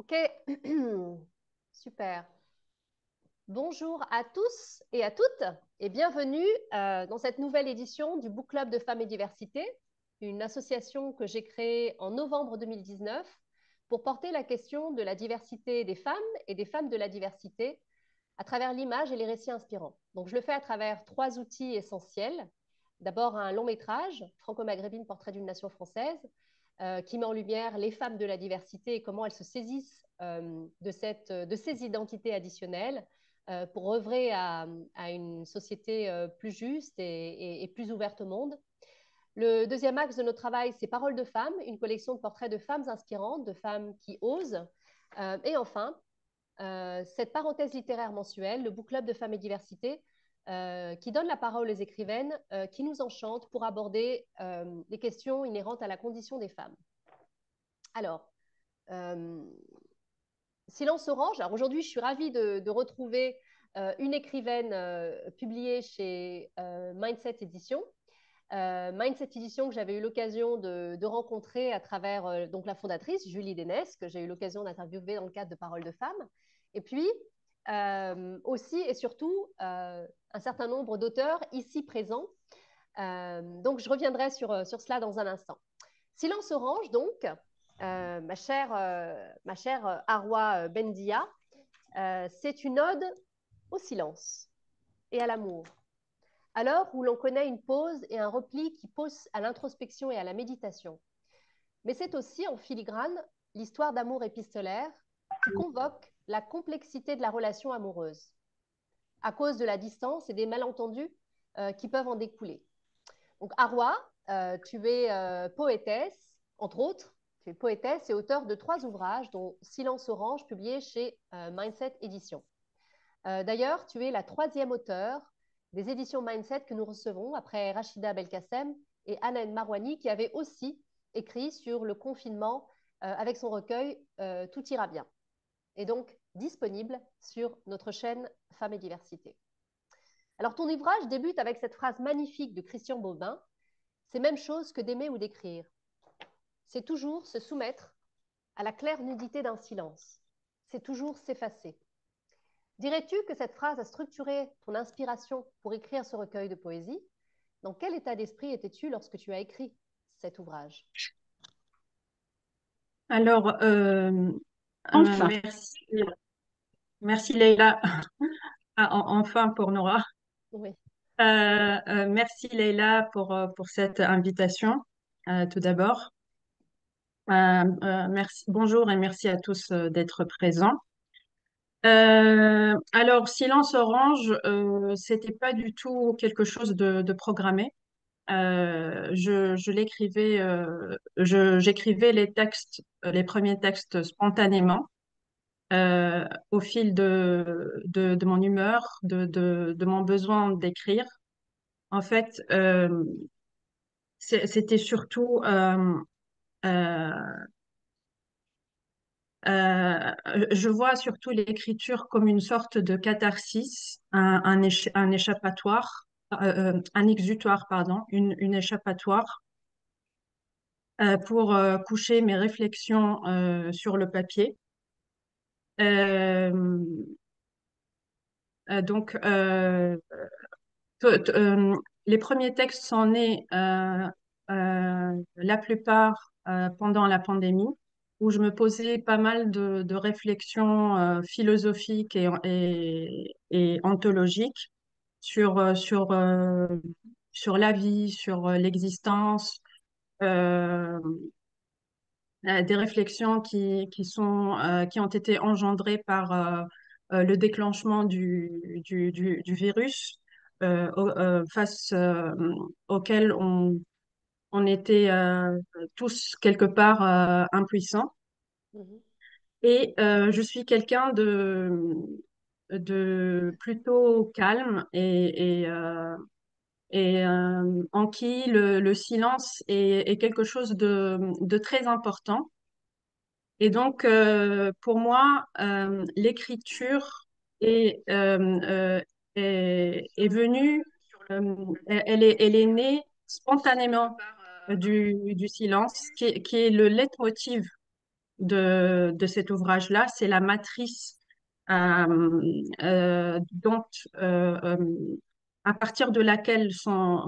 Ok, super. Bonjour à tous et à toutes et bienvenue dans cette nouvelle édition du Book Club de Femmes et Diversité, une association que j'ai créée en novembre 2019 pour porter la question de la diversité des femmes et des femmes de la diversité à travers l'image et les récits inspirants. Donc je le fais à travers trois outils essentiels. D'abord un long métrage, Franco-Maghrébine, portrait d'une nation française, qui met en lumière les femmes de la diversité et comment elles se saisissent de ces identités additionnelles pour œuvrer à une société plus juste et plus ouverte au monde. Le deuxième axe de notre travail, c'est Paroles de femmes, une collection de portraits de femmes inspirantes, de femmes qui osent. Et enfin, cette parenthèse littéraire mensuelle, le Book Club de Femmes et Diversité, qui donne la parole aux écrivaines qui nous enchantent pour aborder les questions inhérentes à la condition des femmes. Alors, Silence Orange. Alors aujourd'hui, je suis ravie de retrouver une écrivaine publiée chez Mindset Édition. Mindset Édition que j'avais eu l'occasion de rencontrer à travers donc la fondatrice, Julie Dénès, que j'ai eu l'occasion d'interviewer dans le cadre de Paroles de femmes. Et puis, aussi et surtout, un certain nombre d'auteurs ici présents. Donc, je reviendrai sur cela dans un instant. Silence Orange, donc, ma chère Arwa Bendia, c'est une ode au silence et à l'amour. À l'heure où l'on connaît une pause et un repli qui poussent à l'introspection et à la méditation. Mais c'est aussi, en filigrane, l'histoire d'amour épistolaire qui convoque la complexité de la relation amoureuse, à cause de la distance et des malentendus qui peuvent en découler. Donc, Arwa, tu es poétesse, entre autres, tu es poétesse et auteur de 3 ouvrages, dont Silence Orange, publié chez Mindset Édition. D'ailleurs, tu es la 3e auteure des éditions Mindset que nous recevons après Rachida Belkacem et Hanan Marouani, qui avait aussi écrit sur le confinement avec son recueil Tout ira bien. Et donc disponible sur notre chaîne Femmes et Diversité. Alors, ton ouvrage débute avec cette phrase magnifique de Christian Bobin: c'est même chose que d'aimer ou d'écrire. C'est toujours se soumettre à la claire nudité d'un silence. C'est toujours s'effacer. Dirais-tu que cette phrase a structuré ton inspiration pour écrire ce recueil de poésie? Dans quel état d'esprit étais-tu lorsque tu as écrit cet ouvrage? Alors, Enfin. merci Leïla. Enfin pour Nora. Oui. Merci Leïla pour cette invitation, tout d'abord. Merci, bonjour et merci à tous d'être présents. Alors, Silence Orange, c'était pas du tout quelque chose de programmé. J'écrivais les textes, les premiers textes spontanément. Au fil de mon humeur, de mon besoin d'écrire. En fait, c'était surtout, euh, euh, je vois surtout l'écriture comme une sorte de catharsis, un échappatoire, un exutoire, pardon, une échappatoire pour coucher mes réflexions sur le papier. Euh, donc, T- t- euh, les premiers textes sont nés la plupart pendant la pandémie, où je me posais pas mal de réflexions philosophiques et ontologiques sur la vie, sur l'existence, euh, des réflexions qui ont été engendrées par le déclenchement du virus face auquel on était tous quelque part impuissants. Mhm. Et je suis quelqu'un de plutôt calme et en qui le silence est quelque chose de très important. Et donc, pour moi, l'écriture est, est venue, elle est née spontanément du silence, qui est le leitmotiv de cet ouvrage-là. C'est la matrice dont, à partir de laquelle sont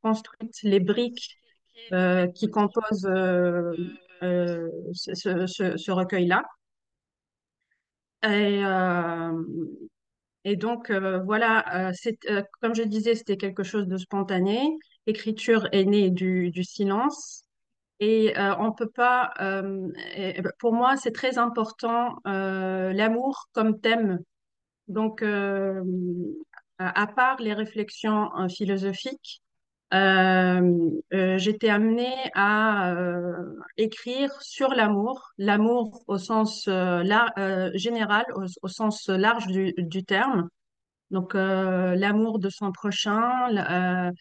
construites les briques qui composent ce recueil-là. Et, donc, voilà, comme je disais, c'était quelque chose de spontané. L'écriture est née du silence. Et on peut pas, pour moi, c'est très important, l'amour comme thème. Donc, à part les réflexions philosophiques, j'étais amenée à écrire sur l'amour, l'amour au sens général, au sens large du terme. Donc, l'amour de son prochain,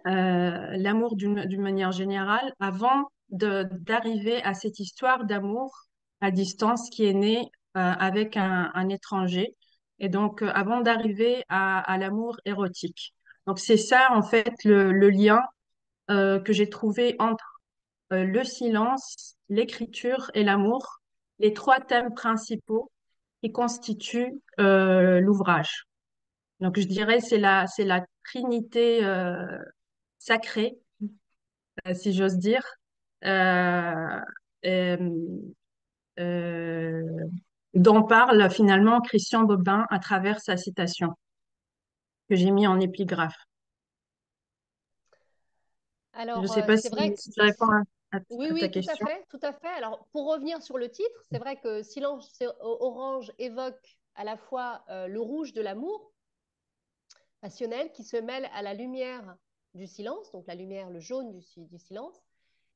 euh, l'amour d'une manière générale, avant d'arriver à cette histoire d'amour à distance qui est née avec un étranger. Et donc, avant d'arriver à l'amour érotique. Donc, c'est ça, en fait, le lien que j'ai trouvé entre le silence, l'écriture et l'amour, les trois thèmes principaux qui constituent l'ouvrage. Donc, je dirais c'est la trinité sacrée, si j'ose dire, euh, euh, euh, dont parle finalement Christian Bobin à travers sa citation que j'ai mis en épigraphe. Je ne Alors, sais pas c'est vrai. si je réponds Oui, à ta oui, tout à question. fait, tout à fait. Alors, pour revenir sur le titre, c'est vrai que Silence orange évoque à la fois le rouge de l'amour passionnel qui se mêle à la lumière du silence, donc la lumière, le jaune du silence.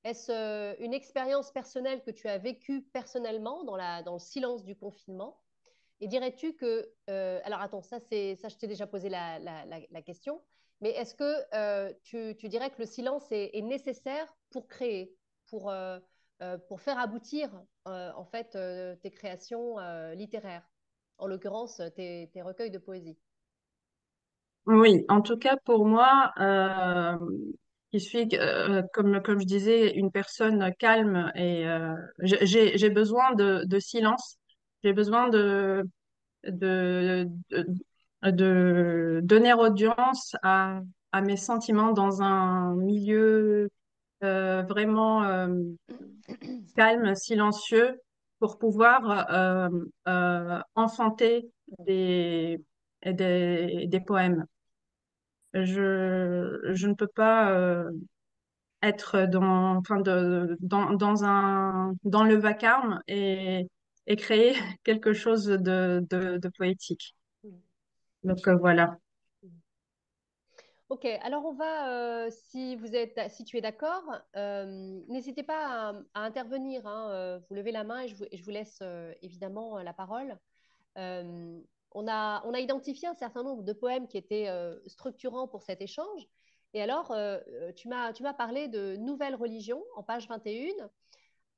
Est-ce une expérience personnelle que tu as vécue personnellement dans le silence du confinement? Et dirais-tu que, alors attends, ça, je t'ai déjà posé la question, mais est-ce que tu dirais que le silence est nécessaire pour créer, pour, euh, pour faire aboutir en fait tes créations littéraires, en l'occurrence tes recueils de poésie? Oui, en tout cas pour moi, qui suis, comme je disais, une personne calme et j'ai besoin de silence, j'ai besoin de, de donner audience à mes sentiments dans un milieu vraiment calme, silencieux, pour pouvoir enfanter des, des poèmes. Je ne peux pas être dans le vacarme et créer quelque chose de poétique. Donc voilà. Ok, alors on va, si tu es d'accord, n'hésitez pas à intervenir, hein, vous levez la main et je vous laisse évidemment la parole. Euh, on a identifié un certain nombre de poèmes qui étaient structurants pour cet échange. Et alors, tu m'as parlé de Nouvelle religion en page 21,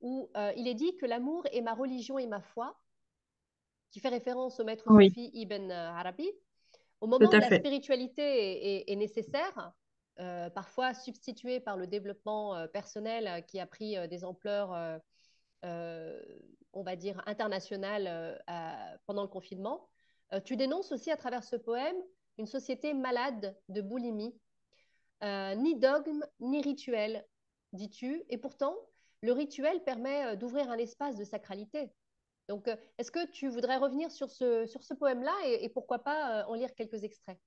où il est dit que l'amour est ma religion et ma foi, qui fait référence au maître Oui, soufi Ibn Arabi. Au tout moment où à la fait. spiritualité est nécessaire, parfois substituée par le développement personnel qui a pris des ampleurs, euh, on va dire, internationales pendant le confinement, tu dénonces aussi à travers ce poème une société malade de boulimie, ni dogme, ni rituel, dis-tu, et pourtant, le rituel permet d'ouvrir un espace de sacralité. Donc, est-ce que tu voudrais revenir sur ce poème-là et pourquoi pas en lire quelques extraits?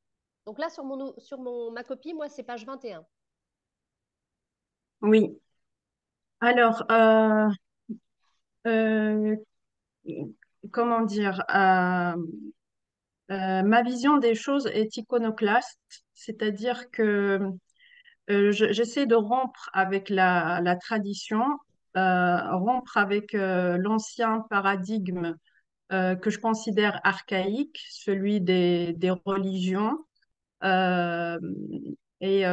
Donc là, ma copie, moi, c'est page 21. Oui. Alors, euh, comment dire, ma vision des choses est iconoclaste, c'est-à-dire que j'essaie de rompre avec la tradition, rompre avec l'ancien paradigme que je considère archaïque, celui des religions. Euh, et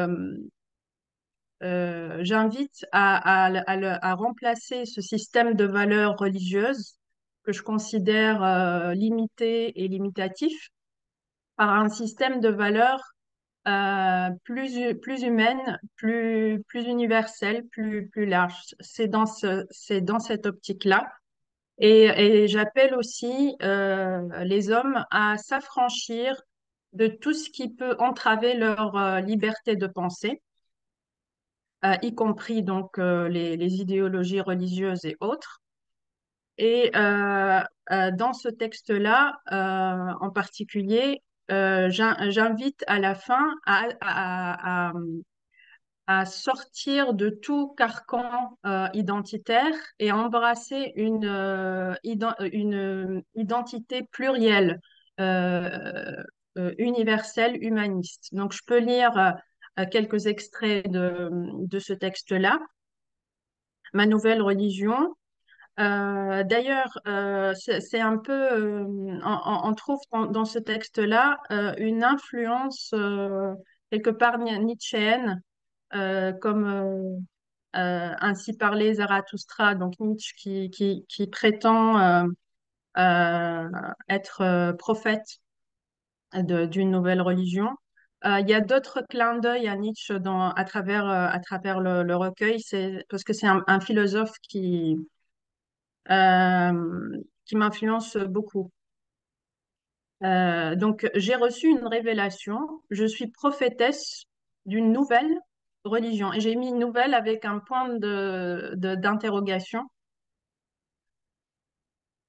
j'invite à remplacer ce système de valeurs religieuses que je considère limité et limitatif par un système de valeurs plus humaine, plus universelle, plus large. C'est dans cette optique-là. Et j'appelle aussi les hommes à s'affranchir de tout ce qui peut entraver leur liberté de penser, y compris donc les idéologies religieuses et autres. Et dans ce texte-là, en particulier, j'invite à la fin à sortir de tout carcan identitaire et à embrasser une identité plurielle, euh, universelle, humaniste. Donc, je peux lire quelques extraits de ce texte-là. Ma nouvelle religion. D'ailleurs, c'est un peu, on trouve dans ce texte-là une influence quelque part nietzschéenne, comme ainsi parlait Zarathustra, donc Nietzsche qui prétend euh, être prophète d'une nouvelle religion. Il y a d'autres clins d'œil à Nietzsche à travers le recueil, c'est parce que c'est un philosophe qui m'influence beaucoup. Donc, j'ai reçu une révélation. Je suis prophétesse d'une nouvelle religion. Et j'ai mis nouvelle avec un point d'interrogation.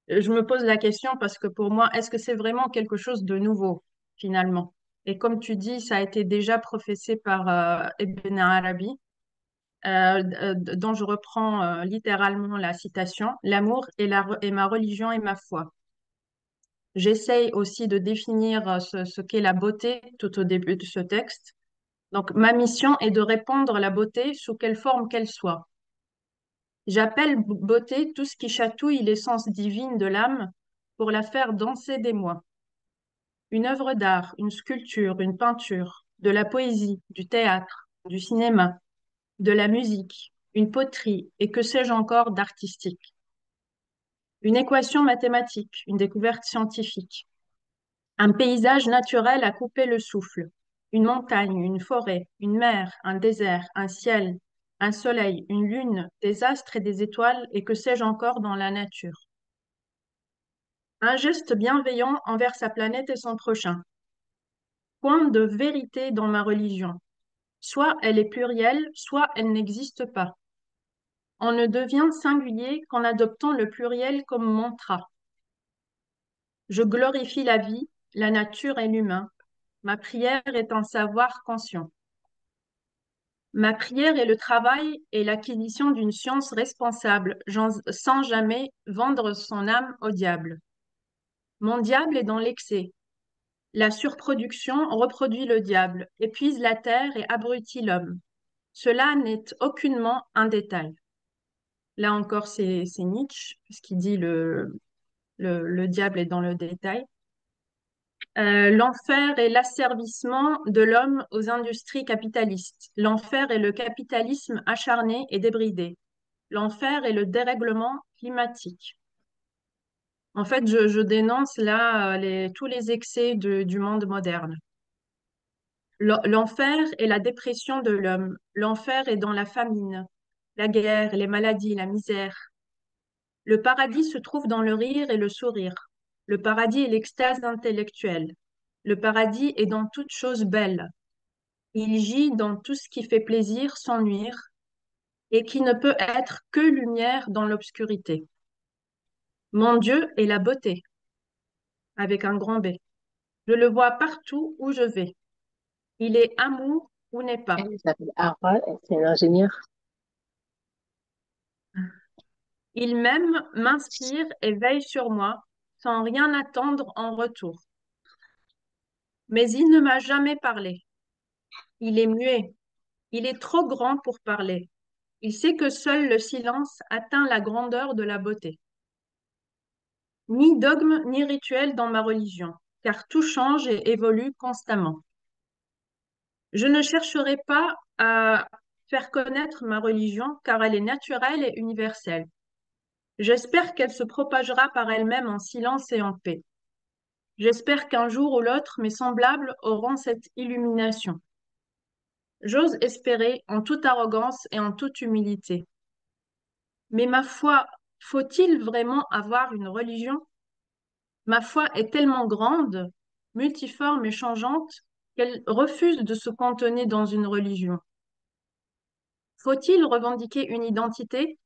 Je me pose la question parce que pour moi, est-ce que c'est vraiment quelque chose de nouveau, finalement? Et comme tu dis, ça a été déjà professé par Ibn Arabi, dont je reprends littéralement la citation, l'amour est ma religion et ma foi. J'essaye aussi de définir ce qu'est la beauté tout au début de ce texte. Donc, ma mission est de répandre la beauté sous quelle forme qu'elle soit. J'appelle beauté tout ce qui chatouille l'essence divine de l'âme pour la faire danser des moi. Une œuvre d'art, une sculpture, une peinture, de la poésie, du théâtre, du cinéma, de la musique, une poterie et que sais-je encore d'artistique. Une équation mathématique, une découverte scientifique. Un paysage naturel à couper le souffle. Une montagne, une forêt, une mer, un désert, un ciel, un soleil, une lune, des astres et des étoiles et que sais-je encore dans la nature. Un geste bienveillant envers sa planète et son prochain. Point de vérité dans ma religion. Soit elle est plurielle, soit elle n'existe pas. On ne devient singulier qu'en adoptant le pluriel comme mantra. Je glorifie la vie, la nature et l'humain. Ma prière est un savoir conscient. Ma prière est le travail et l'acquisition d'une science responsable, sans jamais vendre son âme au diable. Mon diable est dans l'excès. La surproduction reproduit le diable, épuise la terre et abrutit l'homme. Cela n'est aucunement un détail. Là encore, c'est Nietzsche, puisqu'il dit le diable est dans le détail. L'enfer est l'asservissement de l'homme aux industries capitalistes. L'enfer est le capitalisme acharné et débridé. L'enfer est le dérèglement climatique. En fait, je dénonce là tous les excès du monde moderne. L'enfer est la dépression de l'homme. L'enfer est dans la famine, la guerre, les maladies, la misère. Le paradis se trouve dans le rire et le sourire. Le paradis est l'extase intellectuelle. Le paradis est dans toute chose belle. Il gît dans tout ce qui fait plaisir sans nuire et qui ne peut être que lumière dans l'obscurité. Mon Dieu est la beauté, avec un grand B. Je le vois partout où je vais. Il est amour ou n'est pas. Elle s'appelle Harold, c'est une ingénieure. Il m'aime, m'inspire et veille sur moi, sans rien attendre en retour. Mais il ne m'a jamais parlé. Il est muet. Il est trop grand pour parler. Il sait que seul le silence atteint la grandeur de la beauté. Ni dogme ni rituel dans ma religion, car tout change et évolue constamment. Je ne chercherai pas à faire connaître ma religion, car elle est naturelle et universelle. J'espère qu'elle se propagera par elle-même en silence et en paix. J'espère qu'un jour ou l'autre, mes semblables auront cette illumination. j'ose espérer en toute arrogance et en toute humilité. Mais ma foi, faut-il vraiment avoir une religion? Ma foi est tellement grande, multiforme et changeante qu'elle refuse de se cantonner dans une religion. Faut-il revendiquer une identité?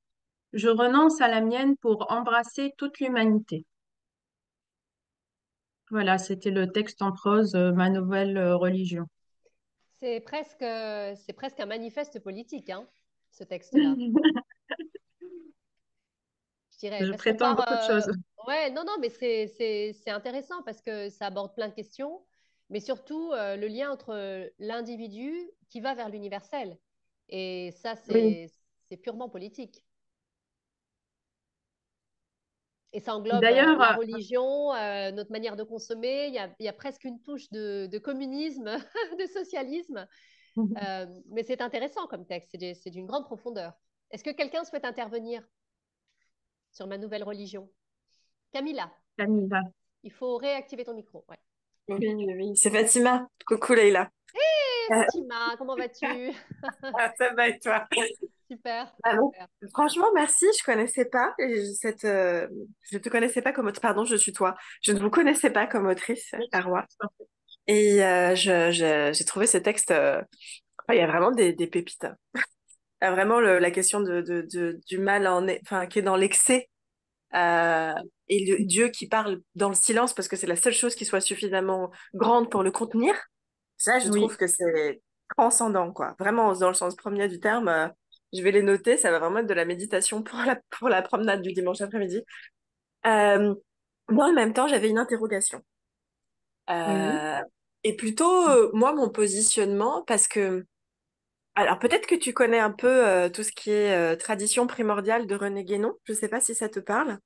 Je renonce à la mienne pour embrasser toute l'humanité. Voilà, c'était le texte en prose, ma nouvelle religion. C'est presque un manifeste politique, hein, ce texte-là. Je dirais, Je parce qu'on prétends part. beaucoup de choses. Ouais, non, non, mais c'est intéressant parce que ça aborde plein de questions, mais surtout le lien entre l'individu qui va vers l'universel. Et ça, Oui. c'est purement politique. Et ça englobe D'ailleurs, la religion, notre manière de consommer. Il y a presque une touche de communisme, de socialisme. Mais c'est intéressant comme texte, c'est d'une grande profondeur. Est-ce que quelqu'un souhaite intervenir sur ma nouvelle religion? Camilla, Camilla. il faut réactiver ton micro. Ouais. Oui, oui, oui. C'est Fatima. Coucou Leïla. Hey Fatima, comment vas-tu? Ça va et toi? Super, Ah bon. super. Franchement, merci. Je connaissais pas je te connaissais pas comme autrice. Pardon, je suis toi. Je ne vous connaissais pas comme autrice, Arwa. Et j'ai trouvé ce texte. Il y a vraiment des pépites. Il y a vraiment la question du mal enfin, qui est dans l'excès. euh, et le Dieu qui parle dans le silence parce que c'est la seule chose qui soit suffisamment grande pour le contenir. Ça, je trouve Oui, que c'est transcendant, quoi. Vraiment, dans le sens premier du terme, je vais les noter, ça va vraiment être de la méditation pour pour la promenade du dimanche après-midi. Euh, Dans le même temps, j'avais une interrogation. oui. Euh, et plutôt, moi, mon positionnement, parce que, alors peut-être que tu connais un peu tout ce qui est tradition primordiale de René Guénon. Je sais pas si ça te parle,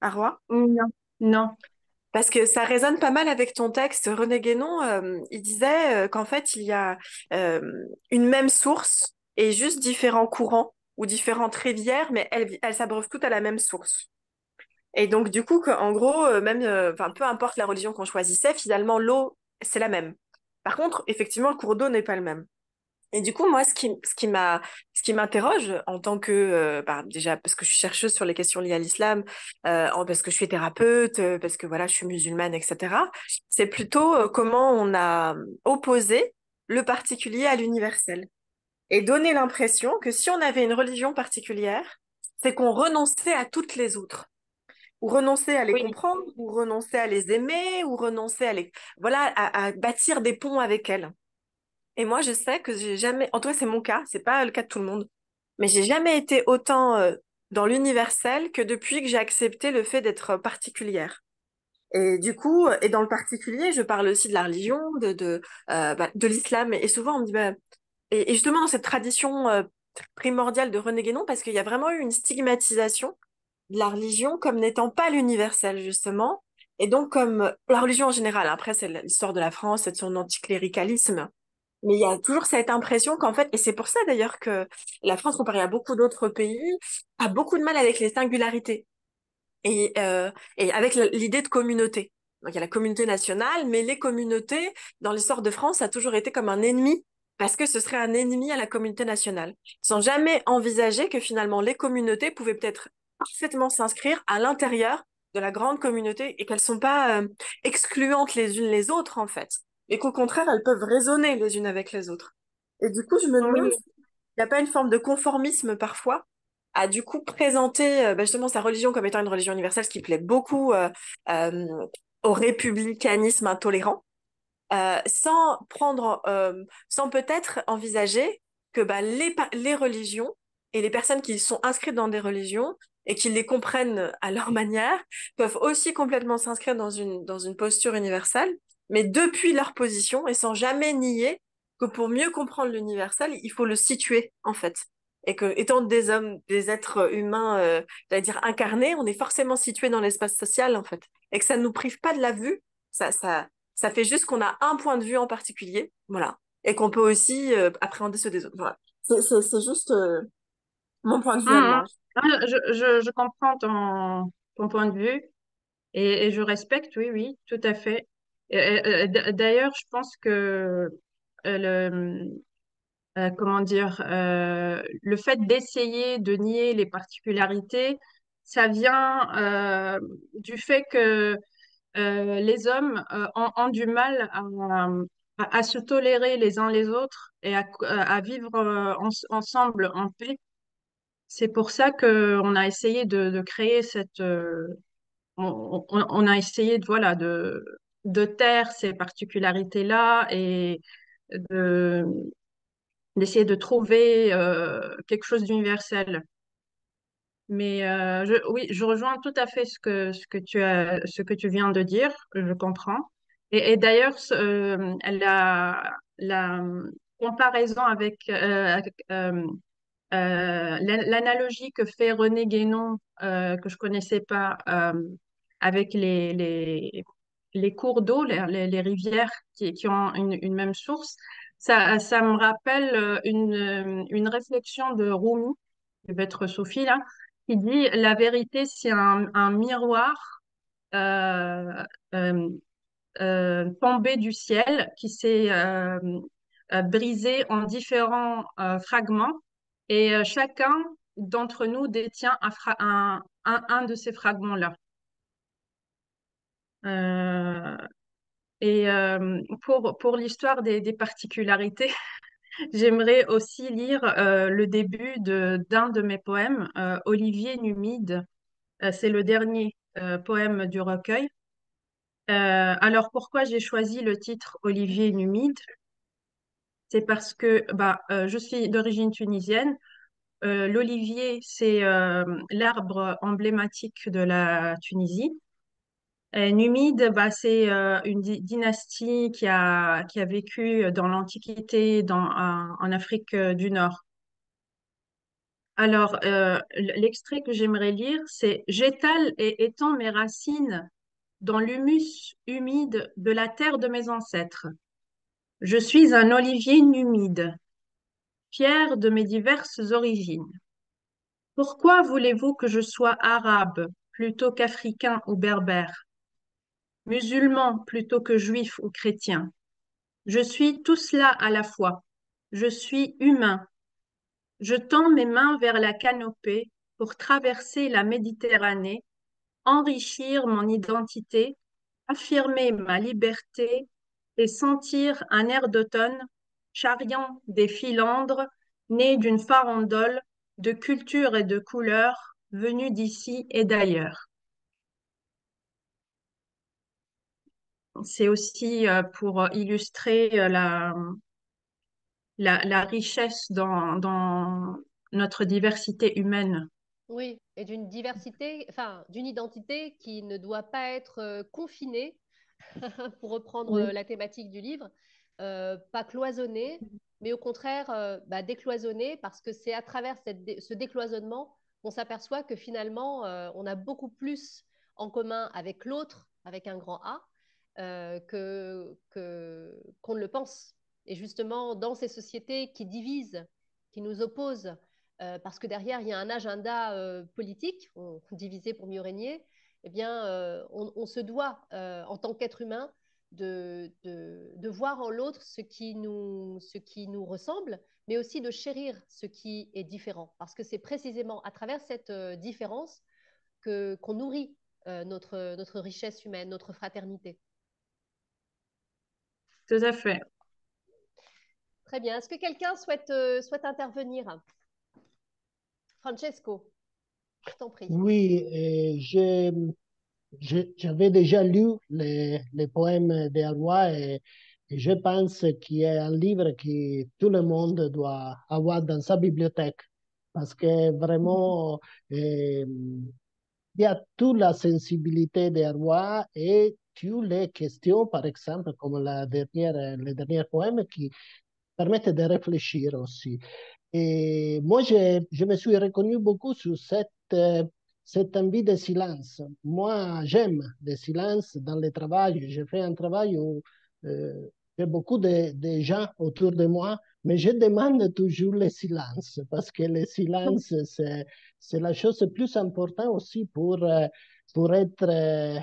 Arwa. Non, non. Parce que ça résonne pas mal avec ton texte. René Guénon, il disait qu'en fait, il y a euh, une même source et juste différents courants ou différentes rivières, mais elles s'abreuvent toutes à la même source. Et donc, du coup, en gros, même, enfin, peu importe la religion qu'on choisissait, finalement, l'eau, c'est la même. Par contre, effectivement, le cours d'eau n'est pas le même. Et du coup, moi, ce qui m'interroge en tant que, bah, déjà parce que je suis chercheuse sur les questions liées à l'islam, parce que je suis thérapeute, parce que voilà, je suis musulmane, etc. C'est plutôt comment on a opposé le particulier à l'universel et donné l'impression que si on avait une religion particulière, c'est qu'on renonçait à toutes les autres, ou renonçait à les Oui, comprendre, ou renonçait à les aimer, ou renonçait à les, voilà, à bâtir des ponts avec elles. Et moi, je sais que j'ai jamais, en tout cas, c'est mon cas, c'est pas le cas de tout le monde, mais j'ai jamais été autant dans l'universel que depuis que j'ai accepté le fait d'être particulière. Et du coup, et dans le particulier, je parle aussi de la religion, de l'islam. Et souvent, on me dit, bah, et justement, dans cette tradition primordiale de René Guénon, parce qu'il y a vraiment eu une stigmatisation de la religion comme n'étant pas l'universel, justement. Et donc, comme la religion en général, après, c'est l'histoire de la France et de son anticléricalisme. Mais il y a toujours cette impression qu'en fait, et c'est pour ça d'ailleurs que la France, comparée à beaucoup d'autres pays, a beaucoup de mal avec les singularités et avec l'idée de communauté. Donc il y a la communauté nationale, mais les communautés, dans l'histoire de France, ça a toujours été comme un ennemi, parce que ce serait un ennemi à la communauté nationale, sans jamais envisager que finalement les communautés pouvaient peut-être parfaitement s'inscrire à l'intérieur de la grande communauté et qu'elles sont pas excluantes les unes les autres en fait, et qu'au contraire elles peuvent résonner les unes avec les autres. Et du coup, je me demande oui, s'il n'y a pas une forme de conformisme parfois a du coup présenté bah, justement sa religion comme étant une religion universelle, ce qui plaît beaucoup euh, au républicanisme intolérant, sans peut-être envisager que bah, les religions et les personnes qui sont inscrites dans des religions et qui les comprennent à leur manière peuvent aussi complètement s'inscrire dans une posture universelle, mais depuis leur position et sans jamais nier que pour mieux comprendre l'universel, il faut le situer en fait. Et que, étant des hommes, des êtres humains, j'allais dire incarnés, on est forcément situé dans l'espace social en fait. Et que ça ne nous prive pas de la vue, ça fait juste qu'on a un point de vue en particulier, voilà, et qu'on peut aussi appréhender ceux des autres. Voilà. C'est juste mon point de vue à Hum, hum. moi. Ah, je comprends ton point de vue et je respecte, oui, oui, tout à fait. D'ailleurs, je pense que le, comment dire, le fait d'essayer de nier les particularités, ça vient du fait que les hommes ont du mal à se tolérer les uns les autres et à vivre ensemble en paix. C'est pour ça qu'on a essayé de créer on a essayé voilà, de taire ces particularités-là et de, d'essayer de trouver quelque chose d'universel. Mais oui, je rejoins tout à fait ce que tu viens de dire, je comprends. Et d'ailleurs, la comparaison l'analogie que fait René Guénon, que je connaissais pas, avec les cours d'eau, les rivières qui ont une même source, ça me rappelle une réflexion de Rumi, de Maître Sophie, là, qui dit la vérité, c'est un miroir euh, euh, tombé du ciel qui s'est brisé en différents fragments et chacun d'entre nous détient un de ces fragments-là. Euh, pour l'histoire des particularités, j'aimerais aussi lire le début d'un de mes poèmes, Olivier Numide. C'est le dernier poème du recueil. Alors pourquoi j'ai choisi le titre Olivier Numide? C'est parce que je suis d'origine tunisienne. L'olivier, c'est l'arbre emblématique de la Tunisie. Et Numide, c'est une dynastie qui a vécu dans l'Antiquité en Afrique du Nord. Alors, l'extrait que j'aimerais lire, c'est J'étale et étends mes racines dans l'humus humide de la terre de mes ancêtres. Je suis un olivier numide, fier de mes diverses origines. Pourquoi voulez-vous que je sois arabe plutôt qu'africain ou berbère, musulman plutôt que juif ou chrétien? Je suis tout cela à la fois. Je suis humain. Je tends mes mains vers la canopée pour traverser la Méditerranée, enrichir mon identité, affirmer ma liberté et sentir un air d'automne charriant des filandres nés d'une farandole de culture et de couleurs venus d'ici et d'ailleurs. C'est aussi pour illustrer la richesse dans notre diversité humaine. Oui, et d'une diversité, enfin, d'une identité qui ne doit pas être confinée, pour reprendre Oui, la thématique du livre, pas cloisonnée, mais au contraire décloisonnée, parce que c'est à travers ce décloisonnement qu'on s'aperçoit que finalement, on a beaucoup plus en commun avec l'autre, avec un grand A, qu'on ne le pense. Et justement, dans ces sociétés qui divisent, qui nous opposent, parce que derrière, il y a un agenda politique, diviser pour mieux régner, eh bien, on se doit, en tant qu'être humain, de voir en l'autre ce qui nous ressemble, mais aussi de chérir ce qui est différent. Parce que c'est précisément à travers cette différence qu'on nourrit notre richesse humaine, notre fraternité. tout à fait. Très bien. Est-ce que quelqu'un souhaite intervenir? Francesco, je t'en prie. Oui, j'avais déjà lu les poèmes d'Arwa et je pense qu'il y a un livre que tout le monde doit avoir dans sa bibliothèque parce que vraiment, il y a toute la sensibilité d'Arwa et toutes les questions, par exemple, comme le dernier poème qui permettent de réfléchir aussi. Et moi, je me suis reconnu beaucoup sur cette envie de silence. Moi, j'aime le silence dans le travail. Je fais un travail où j'ai beaucoup de gens autour de moi, mais je demande toujours le silence parce que le silence, c'est la chose plus importante aussi pour pour être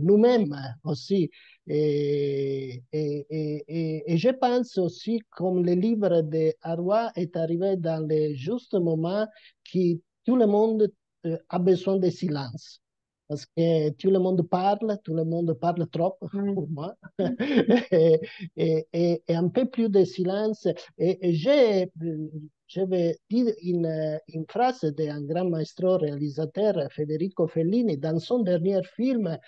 nous-mêmes aussi. Et je pense aussi comme le livre de Arwa est arrivé dans le juste moment que tout le monde a besoin de silence. Parce que tout le monde parle trop Oui. pour moi. et, et un peu plus de silence. Et je vais dire une phrase d'un grand maestro réalisateur, Federico Fellini, dans son dernier film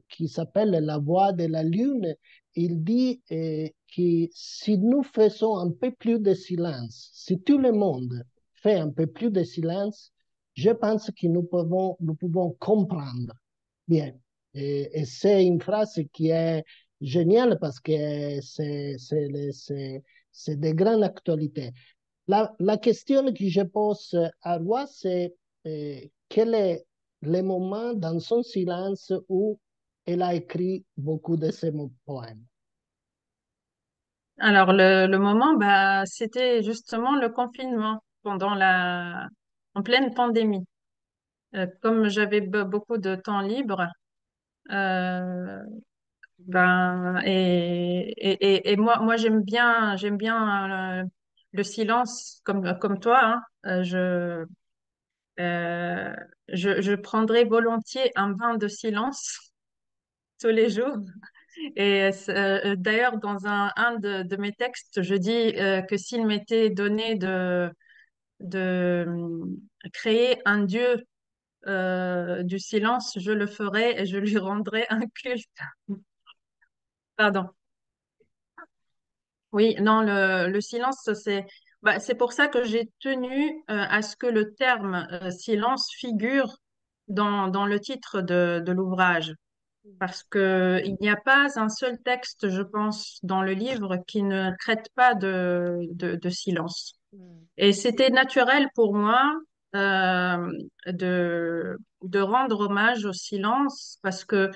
qui s'appelle La Voix de la Lune. Il dit que si nous faisons un peu plus de silence, si tout le monde fait un peu plus de silence, je pense que nous pouvons comprendre bien. Et c'est une phrase qui est géniale parce que c'est de grande actualité. La question que je pose à Roi, c'est quel est le moment dans son silence où elle a écrit beaucoup de ses poèmes? Alors, le moment, bah, c'était justement le confinement en pleine pandémie. Comme j'avais beaucoup de temps libre, euh, ben, et moi, j'aime bien le silence comme toi, hein. Euh, je prendrais volontiers un bain de silence tous les jours. Et d'ailleurs, dans un de mes textes, je dis que s'il m'était donné de créer un dieu du silence, je le ferais et je lui rendrais un culte. Pardon. Oui, non, le silence, c'est pour ça que j'ai tenu à ce que le terme silence figure dans le titre de l'ouvrage. Parce que il n'y a pas un seul texte, je pense, dans le livre qui ne traite pas de silence. Mm. Et c'était naturel pour moi euh, de rendre hommage au silence parce que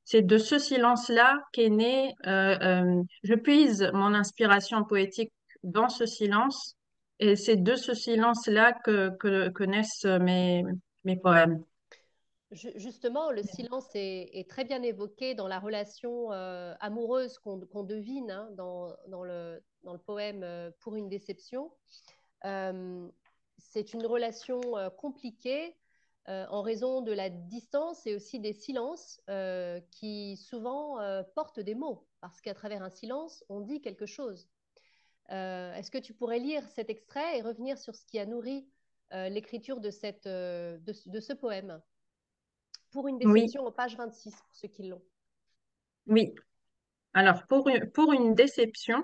c'est de ce silence-là qu'est né, je puise mon inspiration poétique dans ce silence et c'est de ce silence-là que naissent mes poèmes. Justement, le silence est très bien évoqué dans la relation amoureuse qu'on devine, hein, dans le poème Pour une déception. Euh, c'est une relation compliquée en raison de la distance et aussi des silences qui souvent portent des mots, parce qu'à travers un silence, on dit quelque chose. Est-ce que tu pourrais lire cet extrait et revenir sur ce qui a nourri l'écriture de ce poème? Pour une Oui, déception, en page 26, pour ceux qui l'ont. oui. Alors, pour une déception,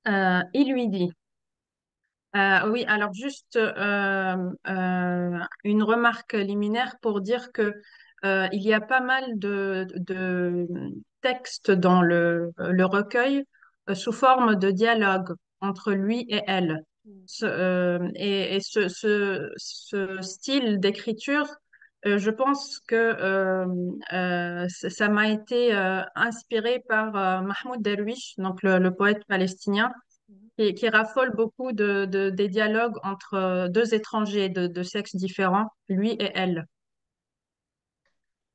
il lui dit, oui, alors juste une remarque liminaire pour dire que il y a pas mal de textes dans le recueil sous forme de dialogue entre lui et elle. Mm. Ce style d'écriture, je pense que ça m'a été inspiré par Mahmoud Darwish, donc le poète palestinien qui raffole beaucoup des dialogues entre deux étrangers de sexes différents, lui et elle.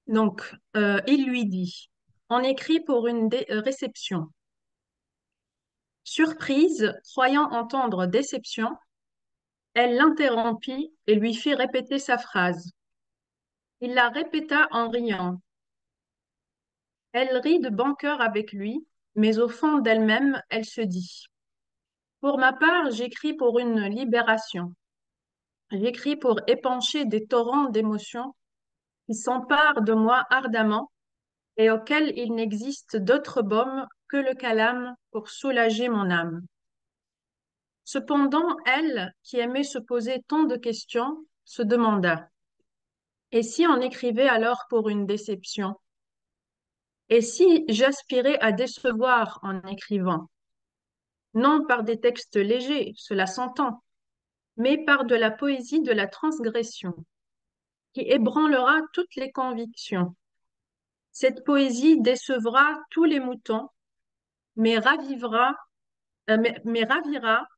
Donc, il lui dit, on écrit pour une réception. Surprise, croyant entendre déception, elle l'interrompit et lui fit répéter sa phrase. Il la répéta en riant. Elle rit de bon cœur avec lui, mais au fond d'elle-même, elle se dit, pour ma part, j'écris pour une libération. J'écris pour épancher des torrents d'émotions qui s'emparent de moi ardemment et auquel il n'existe d'autre baume que le calame pour soulager mon âme. Cependant, elle, qui aimait se poser tant de questions, se demanda, et si on écrivait alors pour une déception? Et si j'aspirais à décevoir en écrivant? Non par des textes légers, cela s'entend, mais par de la poésie de la transgression, qui ébranlera toutes les convictions. Cette poésie décevra tous les moutons, mais ravira,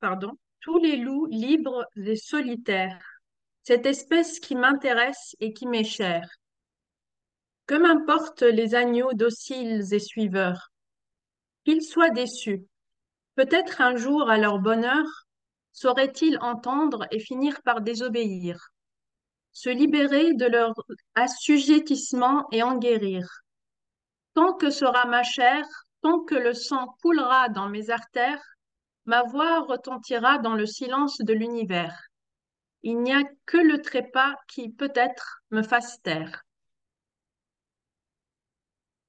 pardon, tous les loups libres et solitaires. cette espèce qui m'intéresse et qui m'est chère. Que m'importent les agneaux dociles et suiveurs, qu'ils soient déçus. Peut-être un jour, à leur bonheur, sauraient-ils entendre et finir par désobéir, se libérer de leur assujettissement et en guérir. Tant que sera ma chair, tant que le sang coulera dans mes artères, ma voix retentira dans le silence de l'univers. Il n'y a que le trépas qui, peut-être, me fasse taire.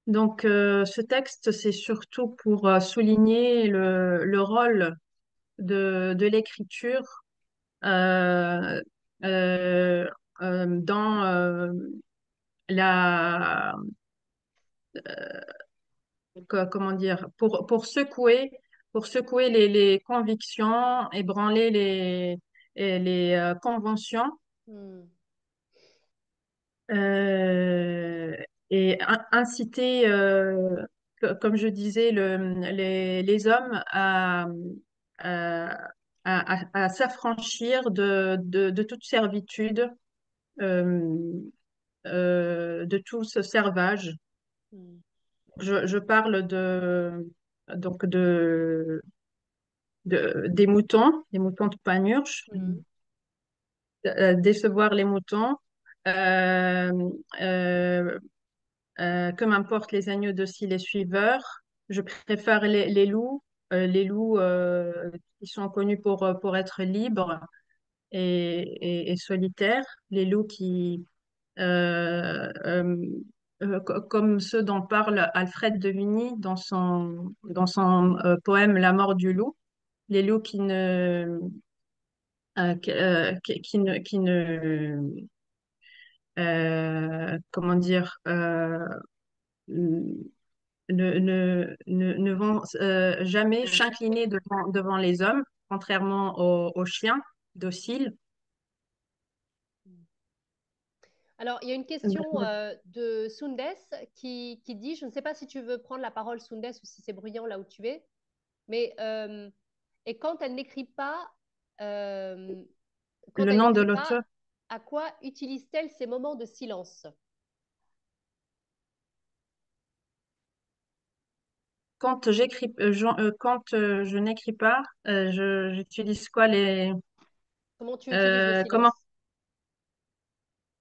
Donc, ce texte, c'est surtout pour souligner le rôle de l'écriture euh, euh, dans la, comment dire, pour secouer les convictions, ébranler les conventions Hmm. euh, et inciter, comme je disais, les hommes à, à s'affranchir de toute servitude, euh, de tout ce servage. Hmm. Je parle donc des moutons de Panurge, Hmm. décevoir les moutons. Euh, euh, que m'importent les agneaux dociles les suiveurs. Je préfère les loups qui sont connus pour être libres et solitaires, les loups qui, euh, euh, comme ceux dont parle Alfred de Vigny dans son poème La mort du loup, les loups qui ne comment dire, ne vont jamais s'incliner devant les hommes, contrairement aux chiens dociles. Alors, il y a une question de Sundes qui dit, je ne sais pas si tu veux prendre la parole, Sundes, ou si c'est bruyant là où tu es, mais et quand Le elle nom de n'écrit pas, l'auteur, à quoi utilise-t-elle ces moments de silence? quand je n'écris pas, j'utilise quoi Comment tu utilises le comment, silence?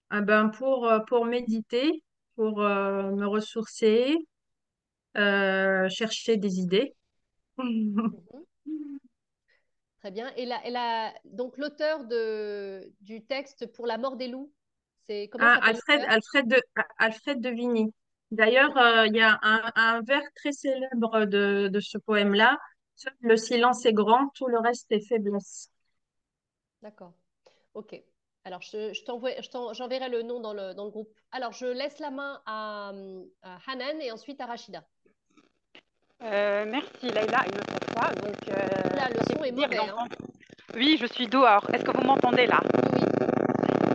ah ben pour méditer, pour me ressourcer, chercher des idées. Mhm. Très bien. Donc l'auteur du texte pour La mort des loups, c'est comment Ah, s'appelle l'auteur? Alfred de Vigny. D'ailleurs, il y a un vers très célèbre de ce poème-là. Seul le silence est grand, tout le reste est faiblesse. D'accord. Ok. Alors, j'enverrai le nom dans le groupe. Alors, je laisse la main à Hanan et ensuite à Rachida. Merci Leïla une autre fois. Donc, Là, le c'est son est dire mauvais, hein. Oui, je suis dehors. Est-ce que vous m'entendez là? Oui, oui.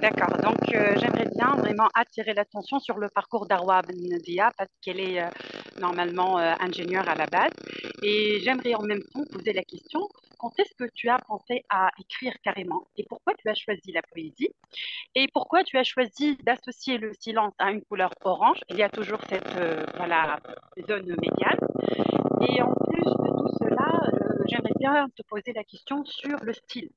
D'accord. Donc, j'aimerais bien vraiment attirer l'attention sur le parcours d'Arwa Ben Nadia parce qu'elle est normalement ingénieure à la base. Et j'aimerais en même temps poser la question, quand est-ce que tu as pensé à écrire carrément? Et pourquoi tu as choisi la poésie? Et pourquoi tu as choisi d'associer le silence à une couleur orange? Il y a toujours cette voilà, zone médiane. Et en plus de tout cela, j'aimerais bien te poser la question sur le style.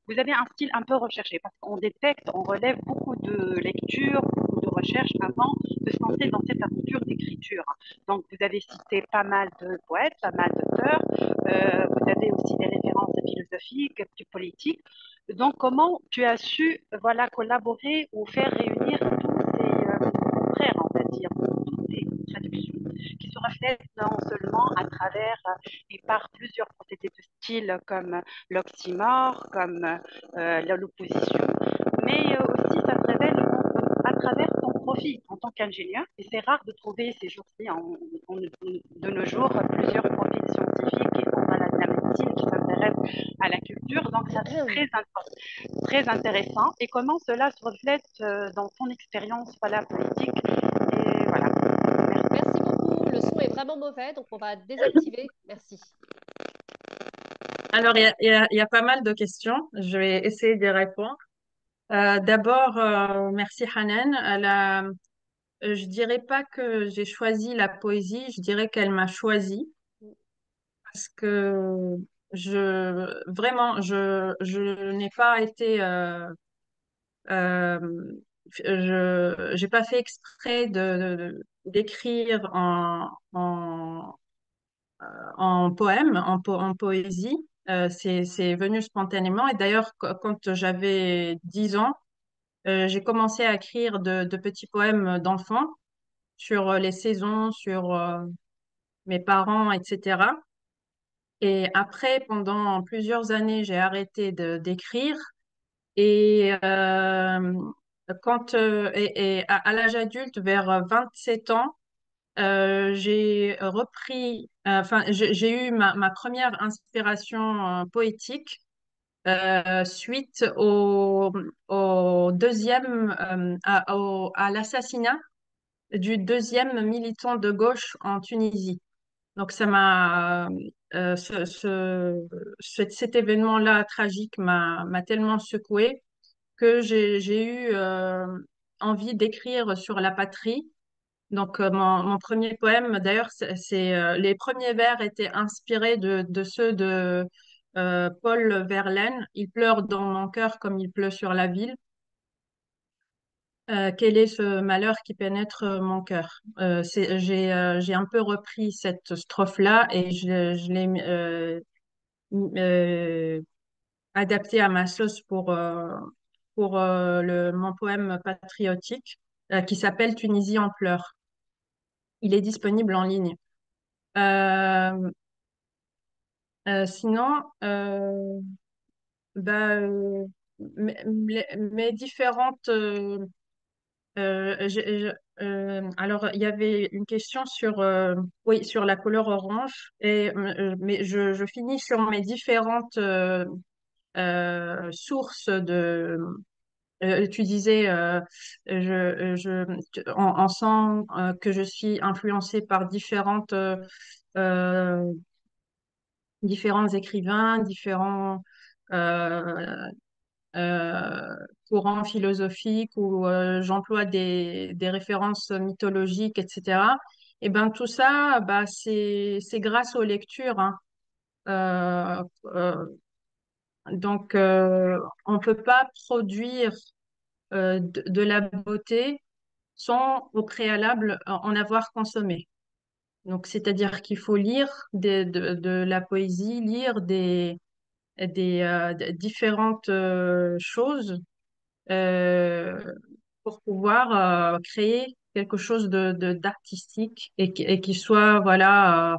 Vous avez un style un peu recherché parce qu'on détecte, on relève beaucoup de lectures, beaucoup de recherches avant de se lancer dans cette aventure d'écriture. Donc, vous avez cité pas mal de poètes, pas mal d'auteurs, vous avez aussi des références philosophiques, plus politiques. Donc, comment tu as su voilà, collaborer ou faire réunir tous ces frères, on va dire, toutes ces traductions qui se reflètent non seulement à travers et par plusieurs procédés de style comme l'oxymore, comme l'opposition, mais aussi ça se révèle à travers ton profil en tant qu'ingénieur. Et c'est rare de trouver ces jours-ci, de nos jours, plusieurs profils scientifiques qui font voilà, de la médecine, qui s'intéressent à la culture. Donc ça c'est très intéressant. Et comment cela se reflète dans ton expérience voilà, politique. Et voilà. Merci beaucoup. Le son est vraiment mauvais, donc on va désactiver. Merci. Alors, il y a pas mal de questions. Je vais essayer d'y répondre. D'abord, merci Hanan. Je dirais pas que j'ai choisi la poésie, je dirais qu'elle m'a choisi parce que je n'ai pas été, euh, j'ai pas fait exprès d'écrire en poème, en poésie. C'est venu spontanément. Et d'ailleurs, quand j'avais 10 ans, j'ai commencé à écrire de petits poèmes d'enfants sur les saisons, sur mes parents, etc. Et après, pendant plusieurs années, j'ai arrêté d'écrire. Et à l'âge adulte, vers 27 ans, j'ai repris, enfin, j'ai eu ma première inspiration poétique suite au deuxième, à l'assassinat du deuxième militant de gauche en Tunisie. Donc, ça m'a, cet événement-là tragique m'a tellement secouée que j'ai eu envie d'écrire sur la patrie. Donc, mon premier poème, d'ailleurs, les premiers vers étaient inspirés de ceux de Paul Verlaine. Il pleure dans mon cœur comme il pleut sur la ville. Quel est ce malheur qui pénètre mon cœur? J'ai un peu repris cette strophe-là et je l'ai euh, adaptée à ma sauce pour mon poème patriotique qui s'appelle Tunisie en pleurs. Il est disponible en ligne. Euh, Sinon, bah, mes différentes alors, il y avait une question sur, oui, sur la couleur orange, mais je finis sur mes différentes sources de. Tu disais, on sent que je suis influencée par euh, différents écrivains, différents euh, euh, courants philosophiques où j'emploie des références mythologiques, etc. Et ben tout ça, bah, c'est grâce aux lectures, hein. Euh, euh, on peut pas produire de la beauté sans au préalable en avoir consommé. Donc, c'est-à-dire qu'il faut lire de la poésie, lire différentes choses euh, pour pouvoir créer quelque chose d'artistique et qui soit voilà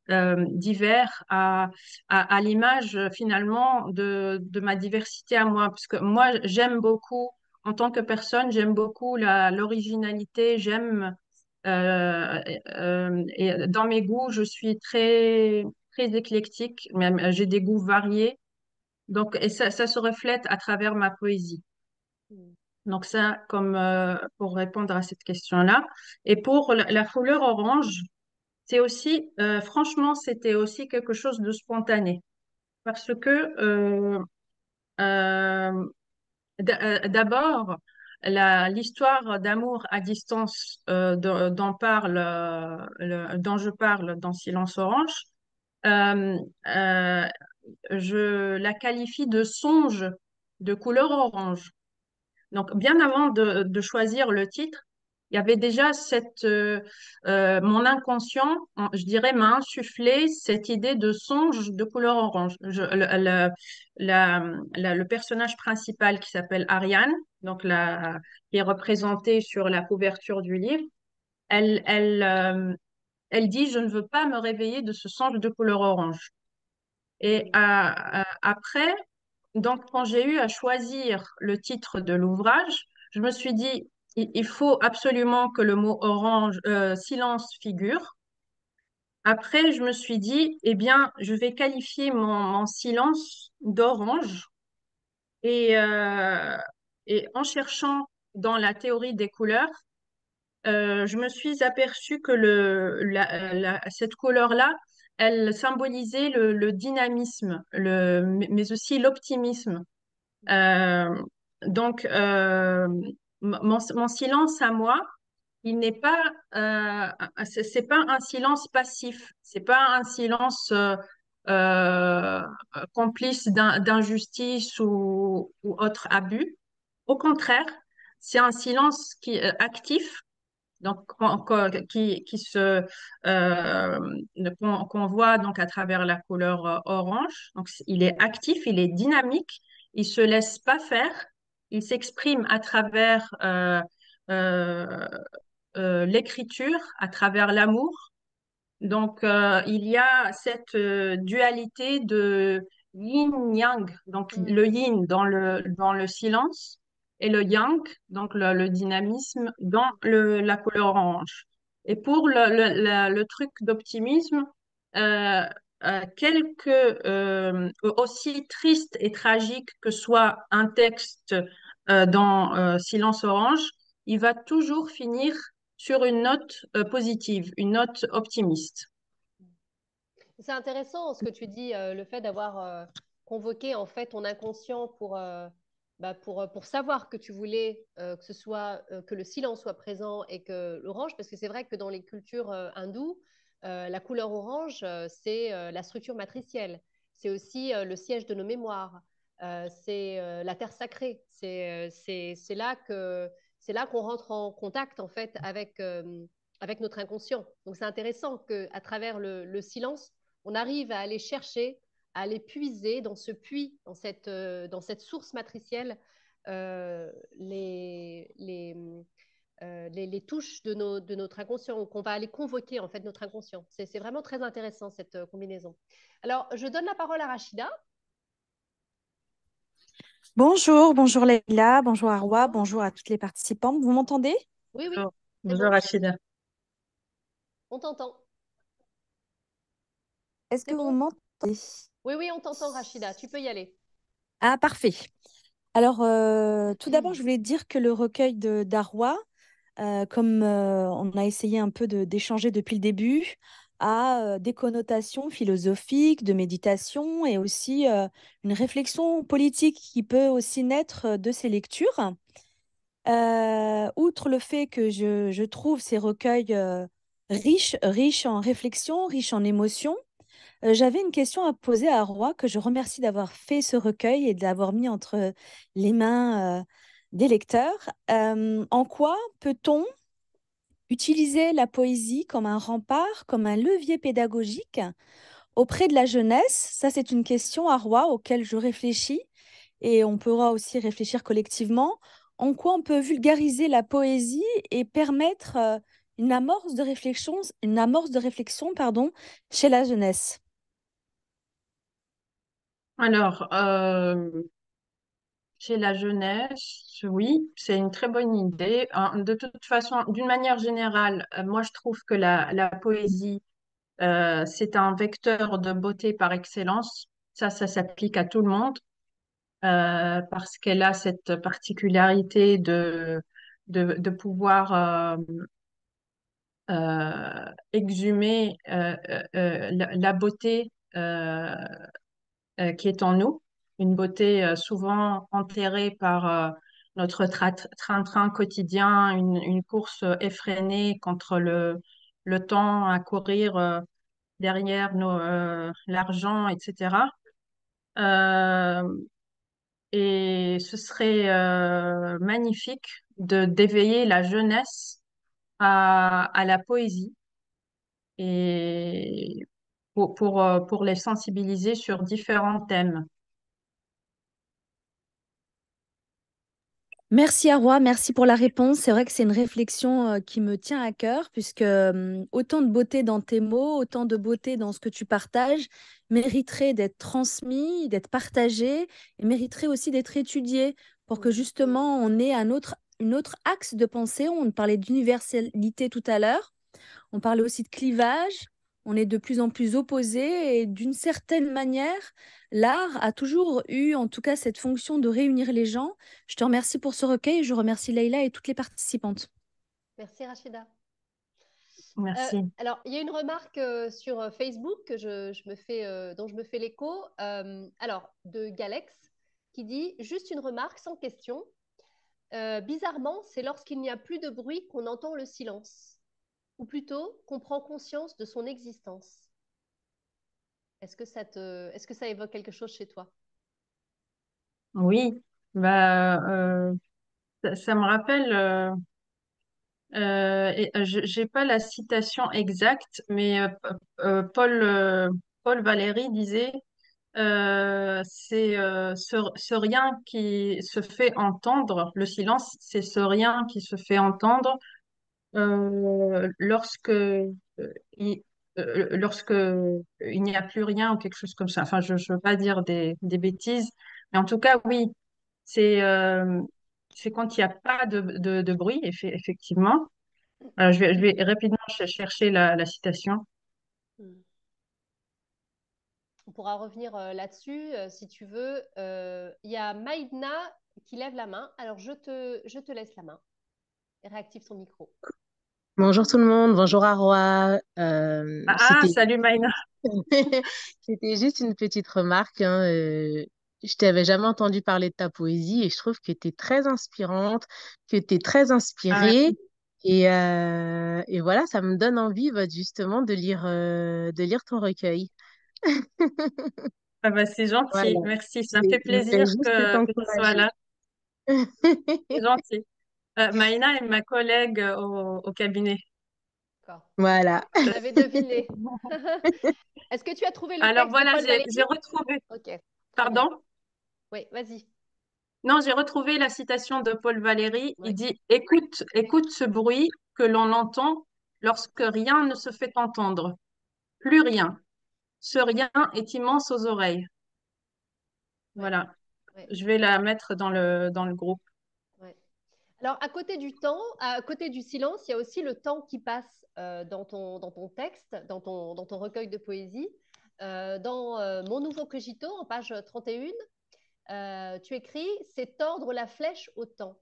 divers à l'image finalement de ma diversité à moi parce que moi j'aime beaucoup en tant que personne j'aime beaucoup l'originalité j'aime et dans mes goûts je suis très éclectique même j'ai des goûts variés donc et ça se reflète à travers ma poésie. Mm. Donc ça, comme pour répondre à cette question-là. Et pour la couleur orange, c'est aussi, franchement, c'était aussi quelque chose de spontané. Parce que euh, d'abord, l'histoire d'amour à distance dont je parle dans Silence Orange, euh, euh, je la qualifie de songe de couleur orange. Donc, bien avant de choisir le titre, il y avait déjà mon inconscient, je dirais, m'a insufflé cette idée de songe de couleur orange. Le personnage principal qui s'appelle Ariane, qui est représentée sur la couverture du livre, elle, elle, euh, elle dit, je ne veux pas me réveiller de ce songe de couleur orange. Et après, donc, quand j'ai eu à choisir le titre de l'ouvrage, je me suis dit, il faut absolument que le mot orange, silence figure. Après, je me suis dit, eh bien, je vais qualifier mon silence d'orange. Et, euh, et en cherchant dans la théorie des couleurs, je me suis aperçue que cette couleur-là, elle symbolisait le dynamisme, mais aussi l'optimisme. Euh, donc, mon silence à moi, il n'est pas, c'est pas un silence passif, c'est pas un silence euh, complice d'injustice ou autre abus. Au contraire, c'est un silence actif, donc qu'on voit donc à travers la couleur orange. Donc il est actif, il est dynamique, il se laisse pas faire, il s'exprime à travers euh, l'écriture, à travers l'amour. Donc, il y a cette dualité de yin-yang, donc le yin dans le silence et le yang, donc le dynamisme, dans la couleur orange. Et pour le truc d'optimisme, euh, aussi triste et tragique que soit un texte dans Silence orange, il va toujours finir sur une note positive, une note optimiste. C'est intéressant ce que tu dis, le fait d'avoir convoqué en fait ton inconscient pour savoir que tu voulais que ce soit que le silence soit présent et que l'orange, parce que c'est vrai que dans les cultures hindoues, la couleur orange, c'est la structure matricielle. C'est aussi le siège de nos mémoires. C'est la terre sacrée. C'est là qu'on rentre en contact en fait avec notre inconscient. Donc c'est intéressant qu'à travers le silence, on arrive à aller chercher, à aller puiser dans ce puits, dans cette source matricielle, euh, les, les, les touches de notre inconscient, qu'on va aller convoquer en fait notre inconscient. C'est vraiment très intéressant cette combinaison. Alors, je donne la parole à Rachida. Bonjour, bonjour Leïla, bonjour Arwa, bonjour à toutes les participantes. Vous m'entendez? Oui, oui, Bonjour, c'est bonjour bon, Rachida. on t'entend. Est-ce C'est que vous bon? m'entendez? Oui, oui, on t'entend, Rachida. Tu peux y aller. Ah, parfait. Alors, tout d'abord, je voulais dire que le recueil de d'Arwa, comme on a essayé un peu d'échanger depuis le début, a des connotations philosophiques, de méditation et aussi une réflexion politique qui peut aussi naître de ces lectures. Outre le fait que je trouve ces recueils riches en réflexion, riches en émotions, j'avais une question à poser à Roi, que je remercie d'avoir fait ce recueil et de l'avoir mis entre les mains des lecteurs. En quoi peut-on utiliser la poésie comme un rempart, comme un levier pédagogique auprès de la jeunesse? Ça, c'est une question à Roi auquel je réfléchis et on pourra aussi réfléchir collectivement. En quoi on peut vulgariser la poésie et permettre une amorce de réflexion, pardon, chez la jeunesse? Alors, chez la jeunesse, oui, c'est une très bonne idée. De toute façon, d'une manière générale, moi, je trouve que la poésie, c'est un vecteur de beauté par excellence. Ça s'applique à tout le monde parce qu'elle a cette particularité de pouvoir exhumer la beauté qui est en nous, une beauté souvent enterrée par notre train-train quotidien, une course effrénée contre le temps à courir derrière l'argent, etc. Euh, et ce serait magnifique d'éveiller la jeunesse à la poésie et pour les sensibiliser sur différents thèmes. Merci Arwa, merci pour la réponse. C'est vrai que c'est une réflexion qui me tient à cœur, puisque autant de beauté dans tes mots, autant de beauté dans ce que tu partages, mériterait d'être transmis, d'être partagé, et mériterait aussi d'être étudié pour que justement on ait une autre axe de pensée. On parlait d'universalité tout à l'heure. On parlait aussi de clivage. On est de plus en plus opposés et d'une certaine manière, l'art a toujours eu en tout cas cette fonction de réunir les gens. Je te remercie pour ce recueil et je remercie Leïla et toutes les participantes. Merci, Rachida. Merci. Alors, il y a une remarque sur Facebook que dont je me fais l'écho. Alors, de Galex, qui dit juste une remarque sans question. Bizarrement, c'est lorsqu'il n'y a plus de bruit qu'on entend le silence, ou plutôt qu'on prend conscience de son existence. Est-ce que ça évoque quelque chose chez toi? Oui, bah, ça me rappelle, j'ai pas la citation exacte, mais Paul Valéry disait, c'est ce rien qui se fait entendre, le silence, c'est ce rien qui se fait entendre lorsque il, lorsque il n'y a plus rien ou quelque chose comme ça. Enfin, je ne veux pas dire des bêtises, mais en tout cas, oui, c'est c'est quand il n'y a pas de bruit, effectivement. Je vais rapidement chercher la citation. Hmm. On pourra revenir là-dessus si tu veux. Il y a Maïdna qui lève la main. Alors, je te laisse la main et réactive son micro. Bonjour tout le monde, bonjour Arwa. Salut Maïna. C'était juste une petite remarque, hein. Je t'avais jamais entendu parler de ta poésie et je trouve que tu es très inspirante, que tu es très Ah, inspirée. merci. Et voilà, ça me donne envie justement de lire ton recueil. Ah bah, c'est Voilà, gentil, merci. Ça me je fait je plaisir voulais juste que tu sois t'encourager. là. C'est gentil. Maïna est ma collègue au cabinet. D'accord. Voilà. J'avais deviné. Est-ce que tu as trouvé le Alors texte de voilà, Paul Valéry? j'ai retrouvé, Ok, très bien. pardon? Oui, vas-y. Non, j'ai retrouvé la citation de Paul Valéry. Oui, Il dit, écoute, écoute ce bruit que l'on entend lorsque rien ne se fait entendre. Plus rien. Ce rien est immense aux oreilles. oui, Voilà. oui, Je vais la mettre dans le groupe. oui. Alors, à côté du temps, à côté du silence, il y a aussi le temps qui passe dans ton texte, dans ton recueil de poésie. Dans Mon nouveau cogito, en page 31, tu écris c'est tordre la flèche au temps.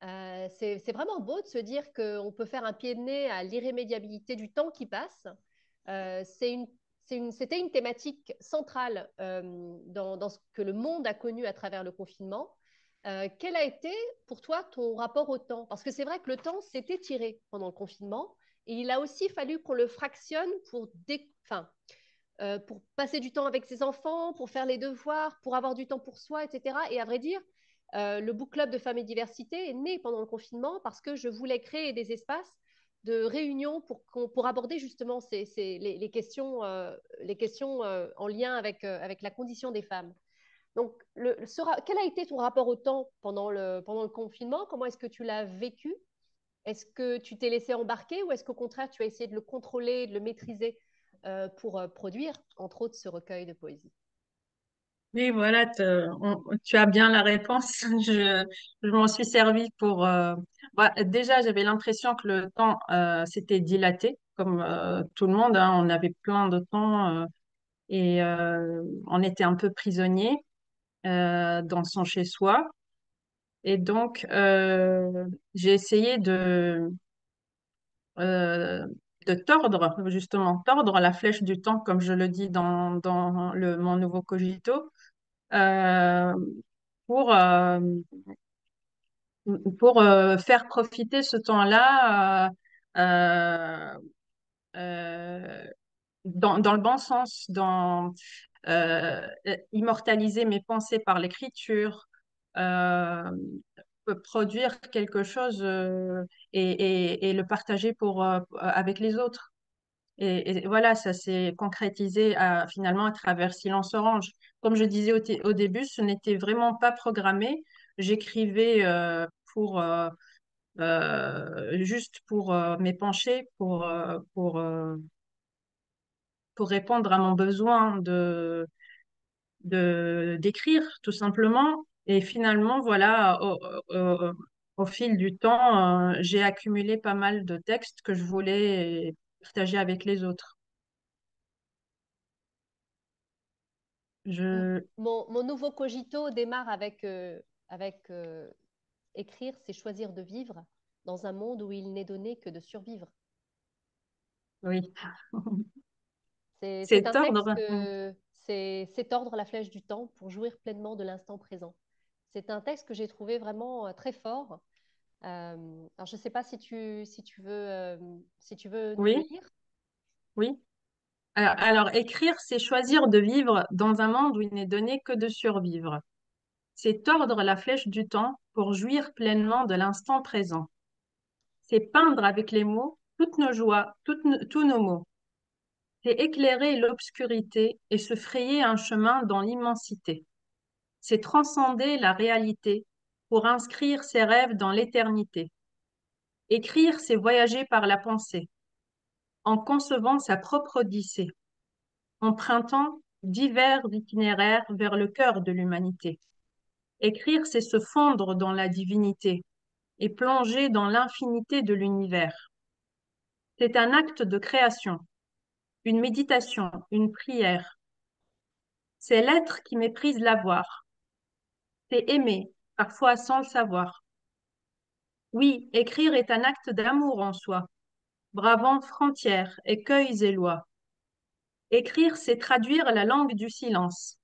C'est vraiment beau de se dire qu'on peut faire un pied de nez à l'irrémédiabilité du temps qui passe. C'était une thématique centrale dans ce que le monde a connu à travers le confinement. Quel a été pour toi ton rapport au temps? Parce que c'est vrai que le temps s'est étiré pendant le confinement et il a aussi fallu qu'on le fractionne pour passer du temps avec ses enfants, pour faire les devoirs, pour avoir du temps pour soi, etc. Et à vrai dire, le book club de femmes et diversité est né pendant le confinement parce que je voulais créer des espaces de réunion pour aborder justement les questions en lien avec la condition des femmes. Donc, quel a été ton rapport au temps pendant le confinement? Comment est-ce que tu l'as vécu? Est-ce que tu t'es laissé embarquer ou est-ce qu'au contraire, tu as essayé de le contrôler, de le maîtriser pour produire, entre autres, ce recueil de poésie? Oui, voilà, tu as bien la réponse. Je m'en suis servie pour... déjà, j'avais l'impression que le temps s'était dilaté, comme tout le monde, hein. On avait plein de temps et on était un peu prisonnier dans son chez-soi. Et donc, j'ai essayé euh, de tordre, justement, tordre la flèche du temps, comme je le dis dans mon nouveau cogito, euh, pour, euh, pour faire profiter ce temps-là euh, euh, dans le bon sens, euh, immortaliser mes pensées par l'écriture, euh, produire quelque chose et le partager avec les autres. Et voilà, ça s'est concrétisé finalement à travers Silence Orange. Comme je disais au début, ce n'était vraiment pas programmé. J'écrivais juste pour m'épancher, pour répondre à mon besoin d'écrire, tout simplement. Et finalement, voilà, au fil du temps, j'ai accumulé pas mal de textes que je voulais partager avec les autres. Je, Mon nouveau cogito démarre avec écrire, c'est choisir de vivre dans un monde où il n'est donné que de survivre. oui, C'est c'est un texte tordre. que c'est tordre la flèche du temps pour jouir pleinement de l'instant présent. C'est un texte que j'ai trouvé vraiment très fort. Alors, je ne sais pas si tu veux nous le Oui, lire. oui. Alors, écrire, c'est choisir de vivre dans un monde où il n'est donné que de survivre. C'est tordre la flèche du temps pour jouir pleinement de l'instant présent. C'est peindre avec les mots toutes nos joies, tous nos maux. C'est éclairer l'obscurité et se frayer un chemin dans l'immensité. C'est transcender la réalité pour inscrire ses rêves dans l'éternité. Écrire, c'est voyager par la pensée, en concevant sa propre odyssée, empruntant divers itinéraires vers le cœur de l'humanité. Écrire, c'est se fondre dans la divinité et plonger dans l'infinité de l'univers. C'est un acte de création, une méditation, une prière. C'est l'être qui méprise l'avoir. C'est aimer, parfois sans le savoir. Oui, écrire est un acte d'amour en soi, bravant frontières, écueils et lois. Écrire, c'est traduire la langue du silence.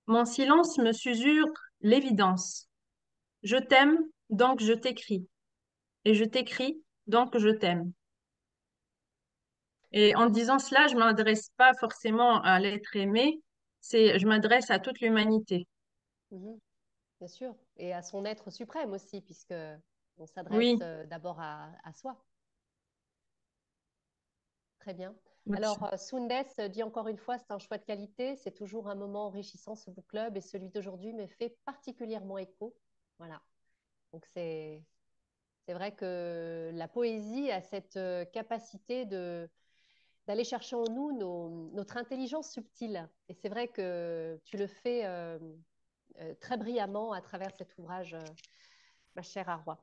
Mon silence me susure l'évidence. Je t'aime, donc je t'écris. Et je t'écris, donc je t'aime. Et en disant cela, je ne m'adresse pas forcément à l'être aimé, je m'adresse à toute l'humanité. Mhm, bien sûr. Et à son être suprême aussi, puisque on s'adresse Oui, d'abord à soi. Très bien. merci. Alors, Soundes dit encore une fois, c'est un choix de qualité, c'est toujours un moment enrichissant ce book club et celui d'aujourd'hui me fait particulièrement écho. Voilà. Donc, c'est vrai que la poésie a cette capacité d'aller chercher en nous notre intelligence subtile. Et c'est vrai que tu le fais très brillamment à travers cet ouvrage, ma chère Arwa.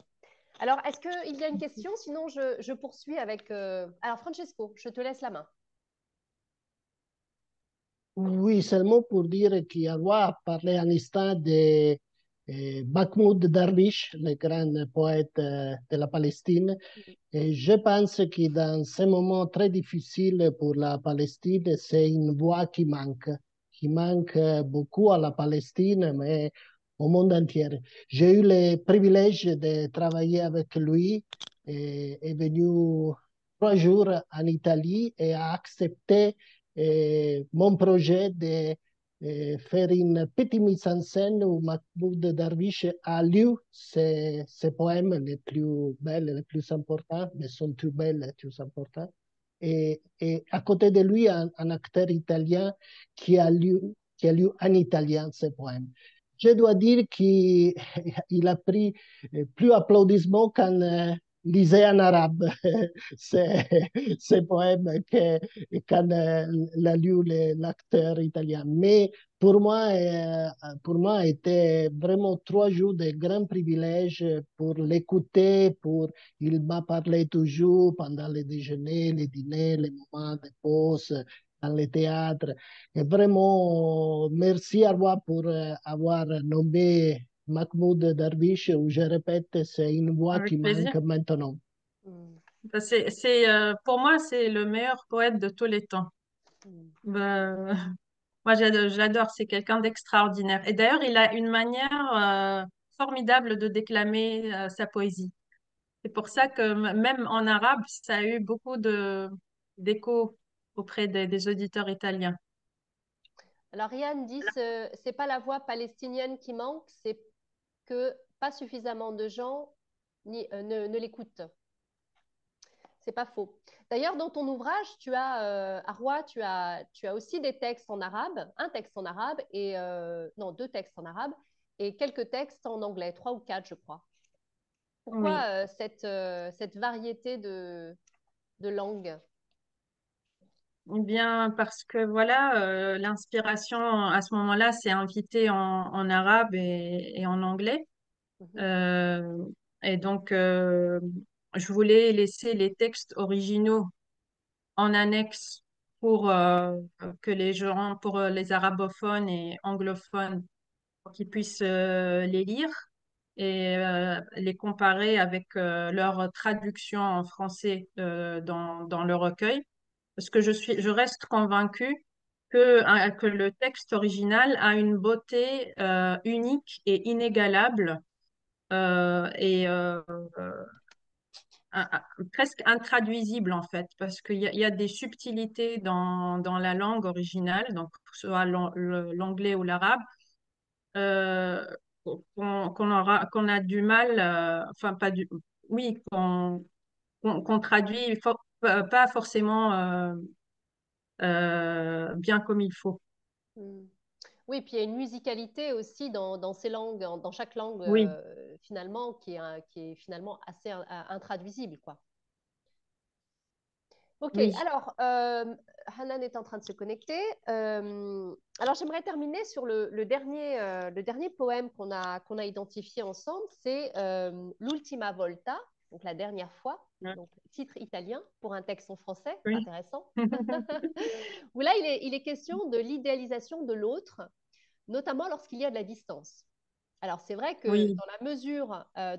Alors, est-ce qu'il y a une question? Sinon, je poursuis avec... Alors, Francesco, je te laisse la main. Oui, seulement pour dire qu'Arwa a parlé un instant de Mahmoud Darwish, le grand poète de la Palestine. Et je pense que dans ces moments très difficiles pour la Palestine, c'est une voix qui manque beaucoup à la Palestine, mais au monde entier. J'ai eu le privilège de travailler avec lui et est venu 3 jours en Italie et a accepté mon projet de faire une petite mise en scène où Mahmoud Darwish a lu ses poèmes les plus belles, les plus importants, mais sont plus belles, les plus importants. Et à côté de lui, un acteur italien qui a lu en italien ces poèmes. Je dois dire qu'il il a pris plus applaudissements qu'en lisait en arabe ces, ces poèmes que quand l'a lu l'acteur italien. Mais pour moi, était vraiment 3 jours de grand privilège pour l'écouter, il m'a parlé toujours pendant les déjeuners, les dîners, les moments de pause dans le théâtre. Et vraiment, merci à moi pour avoir nommé Mahmoud Darwish, où je répète, c'est une voix qui Avec manque plaisir. maintenant. Mm, Pour moi, c'est le meilleur poète de tous les temps. mm. Ben, moi, j'adore, c'est quelqu'un d'extraordinaire. Et d'ailleurs, il a une manière formidable de déclamer sa poésie. C'est pour ça que même en arabe, ça a eu beaucoup d'écho auprès des auditeurs italiens. Alors, Ryan dit, c'est pas la voix palestinienne qui manque, c'est que pas suffisamment de gens ne l'écoutent. C'est pas faux. D'ailleurs, dans ton ouvrage, tu as, Arwa, tu as aussi des textes en arabe, un texte en arabe et non, deux textes en arabe et quelques textes en anglais, 3 ou 4, je crois. Oui. Pourquoi cette variété de langues? Eh bien, parce que voilà, l'inspiration à ce moment-là s'est invitée en arabe et en anglais. Mhm, Euh, et donc, je voulais laisser les textes originaux en annexe pour que les gens, pour les arabophones et anglophones, pour qu'ils puissent les lire et les comparer avec leur traduction en français dans le recueil. Parce que je reste convaincue que le texte original a une beauté unique et inégalable et presque intraduisible en fait, parce qu'il y a des subtilités dans la langue originale, donc que ce soit l'anglais ou l'arabe, euh, qu'on a du mal, enfin pas du, oui, qu'on traduit pas forcément bien comme il faut. Mm. Oui, puis il y a une musicalité aussi dans ces langues, dans chaque langue Oui, finalement, qui est finalement assez intraduisible, quoi. Ok, oui, alors, Hanan est en train de se connecter. Alors, j'aimerais terminer sur le dernier poème qu'on a identifié ensemble, c'est L'Ultima Volta, donc la dernière fois, donc titre italien pour un texte en français, oui. intéressant, où là, il est question de l'idéalisation de l'autre, notamment lorsqu'il y a de la distance. Alors, c'est vrai que Oui, dans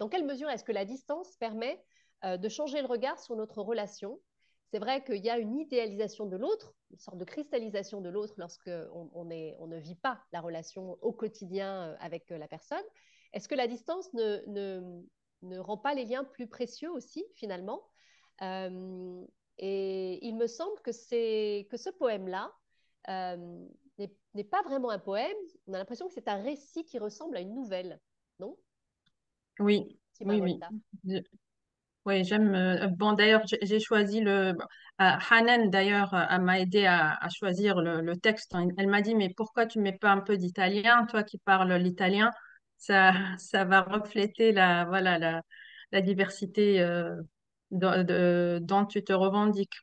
quelle mesure est-ce que la distance permet de changer le regard sur notre relation? C'est vrai qu'il y a une idéalisation de l'autre, une sorte de cristallisation de l'autre lorsque on ne vit pas la relation au quotidien avec la personne. Est-ce que la distance ne rend pas les liens plus précieux aussi, finalement? Euh, et il me semble que ce poème-là euh, n'est pas vraiment un poème. On a l'impression que c'est un récit qui ressemble à une nouvelle, non? oui, Ultima oui, oui. Volta. Oui, j'aime. Bon, d'ailleurs, j'ai choisi Hanan, d'ailleurs, m'a aidé à choisir le texte. Elle m'a dit, mais pourquoi tu mets pas un peu d'italien, toi qui parles l'italien? Ça, ça va refléter voilà, la diversité dont tu te revendiques.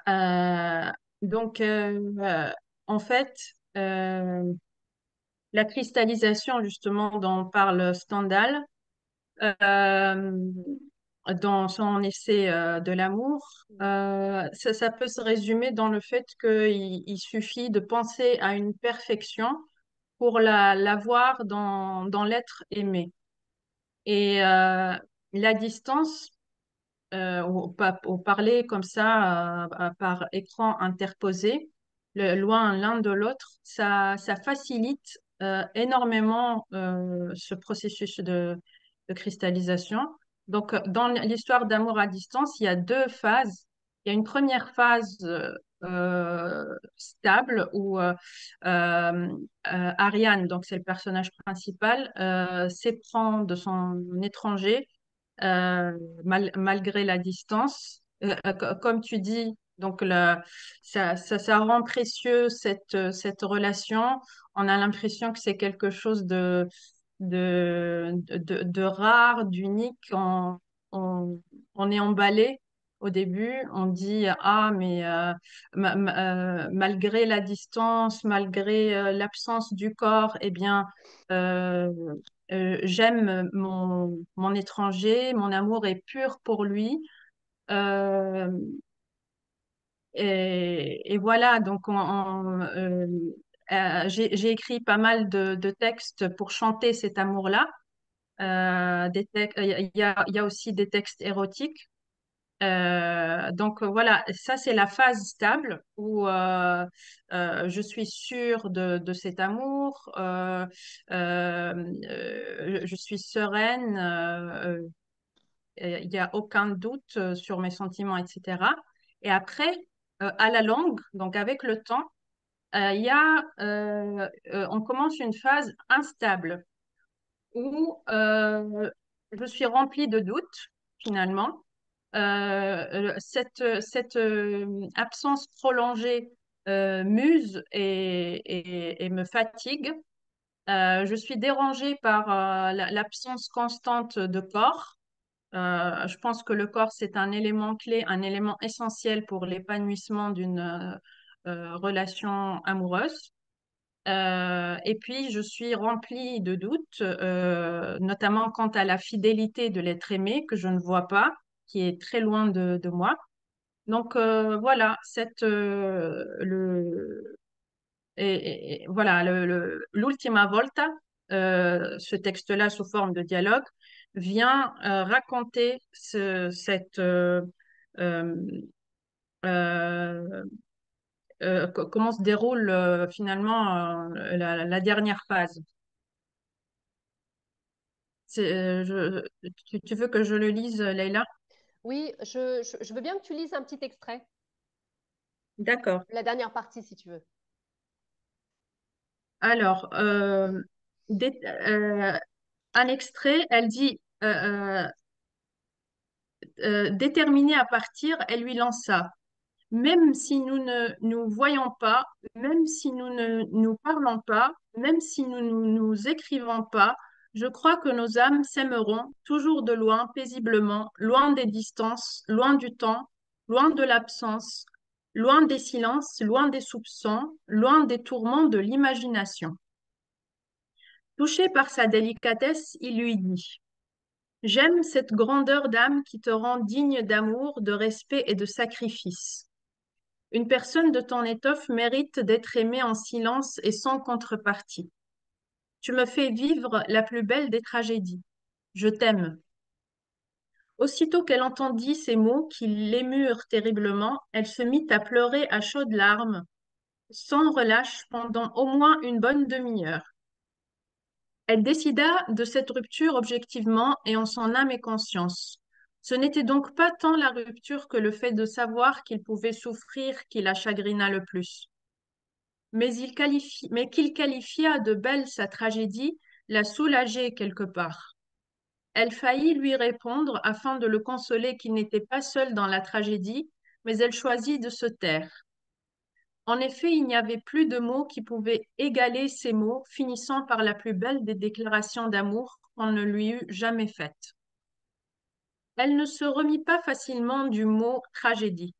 Euh, donc, en fait, euh, la cristallisation, justement, dont parle Stendhal, euh, dans son essai de l'amour, ça peut se résumer dans le fait qu'il suffit de penser à une perfection pour la voir dans l'être aimé. Et la distance, au parler comme ça, par écran interposé, loin l'un de l'autre, ça facilite énormément ce processus de cristallisation. Donc, dans l'histoire d'amour à distance, il y a deux phases. Il y a une première phase stable où Ariane, donc c'est le personnage principal, s'éprend de son étranger malgré la distance. Comme tu dis, donc ça rend précieux cette relation. On a l'impression que c'est quelque chose de rare, d'unique. On, on est emballé au début. On dit, ah, mais malgré la distance, malgré l'absence du corps, eh bien, euh, j'aime mon étranger, mon amour est pur pour lui. Euh, et voilà, donc j'ai écrit pas mal de textes pour chanter cet amour-là. Il y a aussi des textes érotiques. Donc voilà, ça c'est la phase stable où je suis sûre de cet amour, je suis sereine, il n'y a aucun doute sur mes sentiments, etc. Et après, à la longue, donc avec le temps, on commence une phase instable où je suis remplie de doutes finalement. Cette absence prolongée m'use et me fatigue. Je suis dérangée par l'absence constante de corps. Je pense que le corps, c'est un élément clé, un élément essentiel pour l'épanouissement d'une relation amoureuse. Et puis, je suis remplie de doutes, notamment quant à la fidélité de l'être aimé que je ne vois pas, qui est très loin de moi. Donc, voilà, voilà, l'Ultima Volta, ce texte-là sous forme de dialogue, vient raconter euh, euh, comment se déroule finalement la dernière phase. Tu veux que je le lise, Leïla? Oui, je veux bien que tu lises un petit extrait, D'accord. la dernière partie, si tu veux. Alors, un extrait, elle dit déterminée à partir, elle lui lança. Même si nous ne nous voyons pas, même si nous ne nous parlons pas, même si nous ne nous écrivons pas, je crois que nos âmes s'aimeront toujours de loin, paisiblement, loin des distances, loin du temps, loin de l'absence, loin des silences, loin des soupçons, loin des tourments de l'imagination. Touché par sa délicatesse, il lui dit: j'aime cette grandeur d'âme qui te rend digne d'amour, de respect et de sacrifice. Une personne de ton étoffe mérite d'être aimée en silence et sans contrepartie. Tu me fais vivre la plus belle des tragédies. Je t'aime. Aussitôt qu'elle entendit ces mots qui l'émurent terriblement, elle se mit à pleurer à chaudes larmes, sans relâche pendant au moins une bonne demi-heure. Elle décida de cette rupture objectivement et en son âme et conscience. Ce n'était donc pas tant la rupture que le fait de savoir qu'il pouvait souffrir qui la chagrina le plus. Mais qu'il qualifia de belle sa tragédie, la soulageait quelque part. Elle faillit lui répondre afin de le consoler qu'il n'était pas seul dans la tragédie, mais elle choisit de se taire. En effet, il n'y avait plus de mots qui pouvaient égaler ces mots, finissant par la plus belle des déclarations d'amour qu'on ne lui eût jamais faites. Elle ne se remit pas facilement du mot tragédie,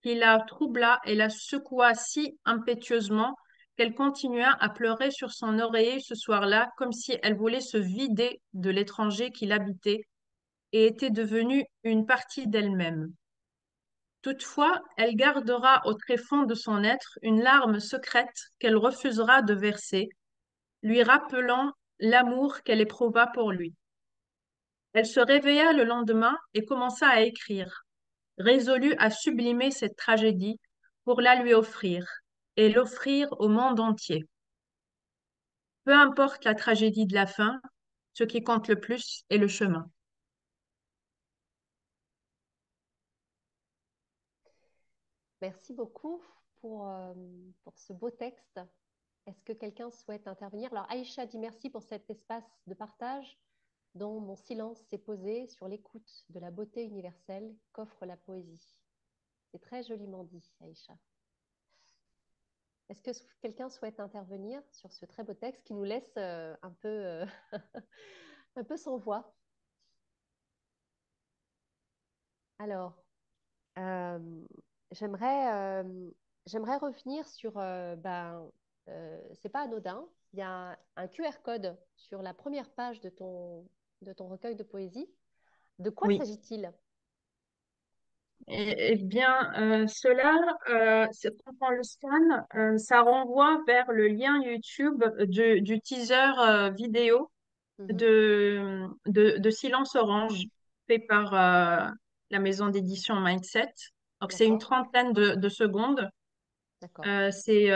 qui la troubla et la secoua si impétueusement qu'elle continua à pleurer sur son oreiller ce soir-là, comme si elle voulait se vider de l'étranger qui l'habitait et était devenue une partie d'elle-même. Toutefois, elle gardera au tréfonds de son être une larme secrète qu'elle refusera de verser, lui rappelant l'amour qu'elle éprouva pour lui. Elle se réveilla le lendemain et commença à écrire, résolue à sublimer cette tragédie pour la lui offrir et l'offrir au monde entier. Peu importe la tragédie de la fin, ce qui compte le plus est le chemin. Merci beaucoup pour ce beau texte. Est-ce que quelqu'un souhaite intervenir? Alors, Aïcha dit merci pour cet espace de partage dont mon silence s'est posé sur l'écoute de la beauté universelle qu'offre la poésie. C'est très joliment dit, Aïcha. Est-ce que quelqu'un souhaite intervenir sur ce très beau texte qui nous laisse un peu, un peu sans voix? Alors, euh, j'aimerais j'aimerais revenir sur, c'est pas anodin, il y a un QR code sur la première page de ton recueil de poésie. De quoi Oui. s'agit-il? Eh bien, quand on le scanne, ça renvoie vers le lien YouTube du teaser vidéo Mhm. de Silence Orange, fait par la maison d'édition Mindset. Donc, c'est une D'accord, trentaine de secondes. d'accord, C'est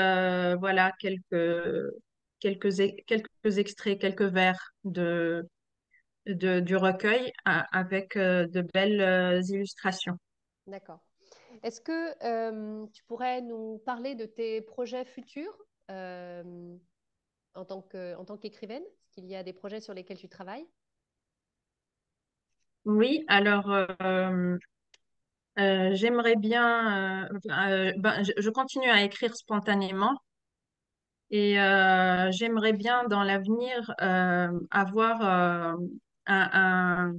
voilà, quelques extraits, quelques vers du recueil avec de belles illustrations. d'accord. Est-ce que tu pourrais nous parler de tes projets futurs euh, en tant qu'écrivaine? Est-ce qu'il y a des projets sur lesquels tu travailles? Oui, alors j'aimerais bien, je continue à écrire spontanément et j'aimerais bien dans l'avenir avoir un,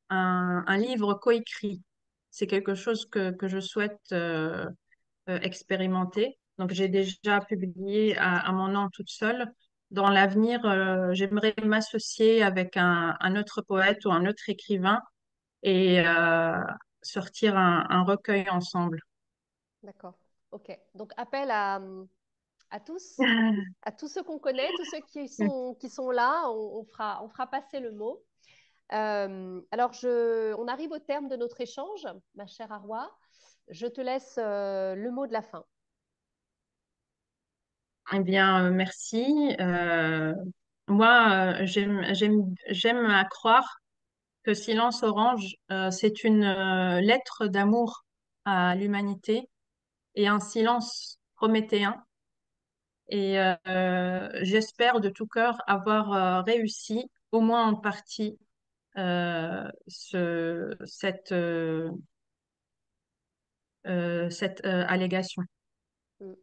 un livre coécrit. C'est quelque chose que je souhaite expérimenter. Donc j'ai déjà publié à mon nom toute seule. Dans l'avenir, j'aimerais m'associer avec un autre poète ou un autre écrivain et sortir un recueil ensemble. D'accord, ok. Donc appel à tous, à tous ceux qu'on connaît, tous ceux qui sont là, on fera passer le mot. Alors, on arrive au terme de notre échange, ma chère Arwa. Je te laisse le mot de la fin. Eh bien, merci. Moi, j'aime à croire que Silence Orange, c'est une lettre d'amour à l'humanité et un silence prométhéen. Et j'espère de tout cœur avoir réussi, au moins en partie, cette allégation. Mm.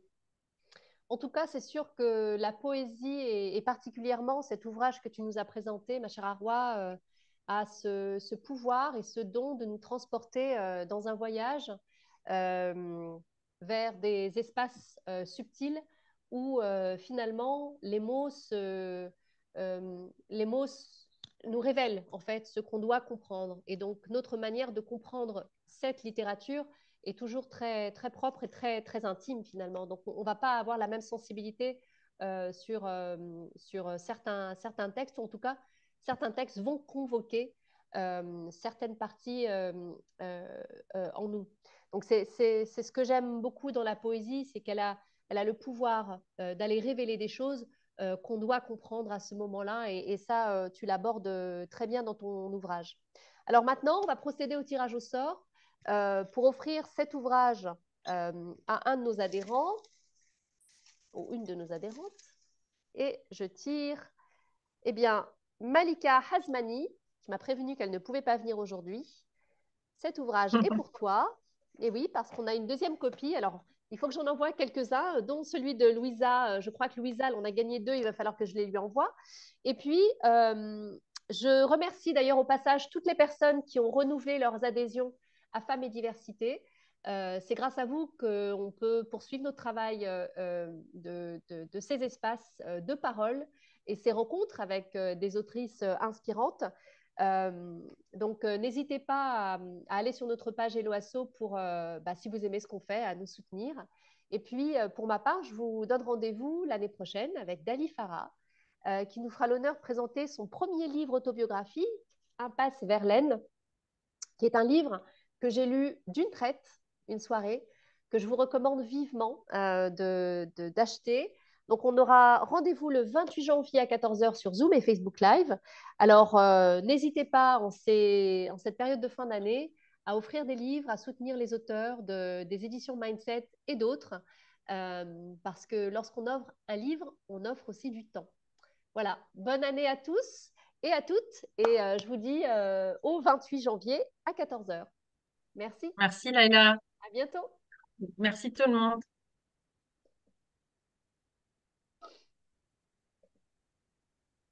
En tout cas, c'est sûr que la poésie, et particulièrement cet ouvrage que tu nous as présenté, ma chère Arwa, a ce pouvoir et ce don de nous transporter dans un voyage euh, vers des espaces subtils où finalement les mots nous révèlent en fait ce qu'on doit comprendre. Et donc notre manière de comprendre cette littérature est toujours très, très propre et très, très intime finalement. Donc on ne va pas avoir la même sensibilité sur certains textes, ou en tout cas certains textes vont convoquer certaines parties en nous. Donc c'est ce que j'aime beaucoup dans la poésie, c'est elle a le pouvoir d'aller révéler des choses qu'on doit comprendre à ce moment-là, et ça, tu l'abordes très bien dans ton ouvrage. Alors maintenant, on va procéder au tirage au sort pour offrir cet ouvrage à un de nos adhérents ou une de nos adhérentes. Et je tire, eh bien, Malika Hazmani, qui m'a prévenu qu'elle ne pouvait pas venir aujourd'hui. Cet ouvrage est pour toi. Et oui, parce qu'on a une deuxième copie. Alors, il faut que j'en envoie quelques-uns, dont celui de Louisa. Je crois que Louisa, on a gagné 2, il va falloir que je les lui envoie. Et puis, je remercie d'ailleurs au passage toutes les personnes qui ont renouvelé leurs adhésions à Femmes et Diversité. C'est grâce à vous qu'on peut poursuivre notre travail de ces espaces de parole et ces rencontres avec des autrices inspirantes. Donc, n'hésitez pas à aller sur notre page Helloasso pour, si vous aimez ce qu'on fait, à nous soutenir. Et puis, pour ma part, je vous donne rendez-vous l'année prochaine avec Dali Farah, qui nous fera l'honneur de présenter son premier livre autobiographique, Impasse Verlaine, qui est un livre que j'ai lu d'une traite, une soirée, que je vous recommande vivement d'acheter. Donc, on aura rendez-vous le 28 janvier à 14h sur Zoom et Facebook Live. Alors, n'hésitez pas en cette période de fin d'année à offrir des livres, à soutenir les auteurs des éditions Mindset et d'autres, parce que lorsqu'on offre un livre, on offre aussi du temps. Voilà, bonne année à tous et à toutes, et je vous dis au 28 janvier à 14h. Merci, Merci Laila. à bientôt. Merci tout le monde.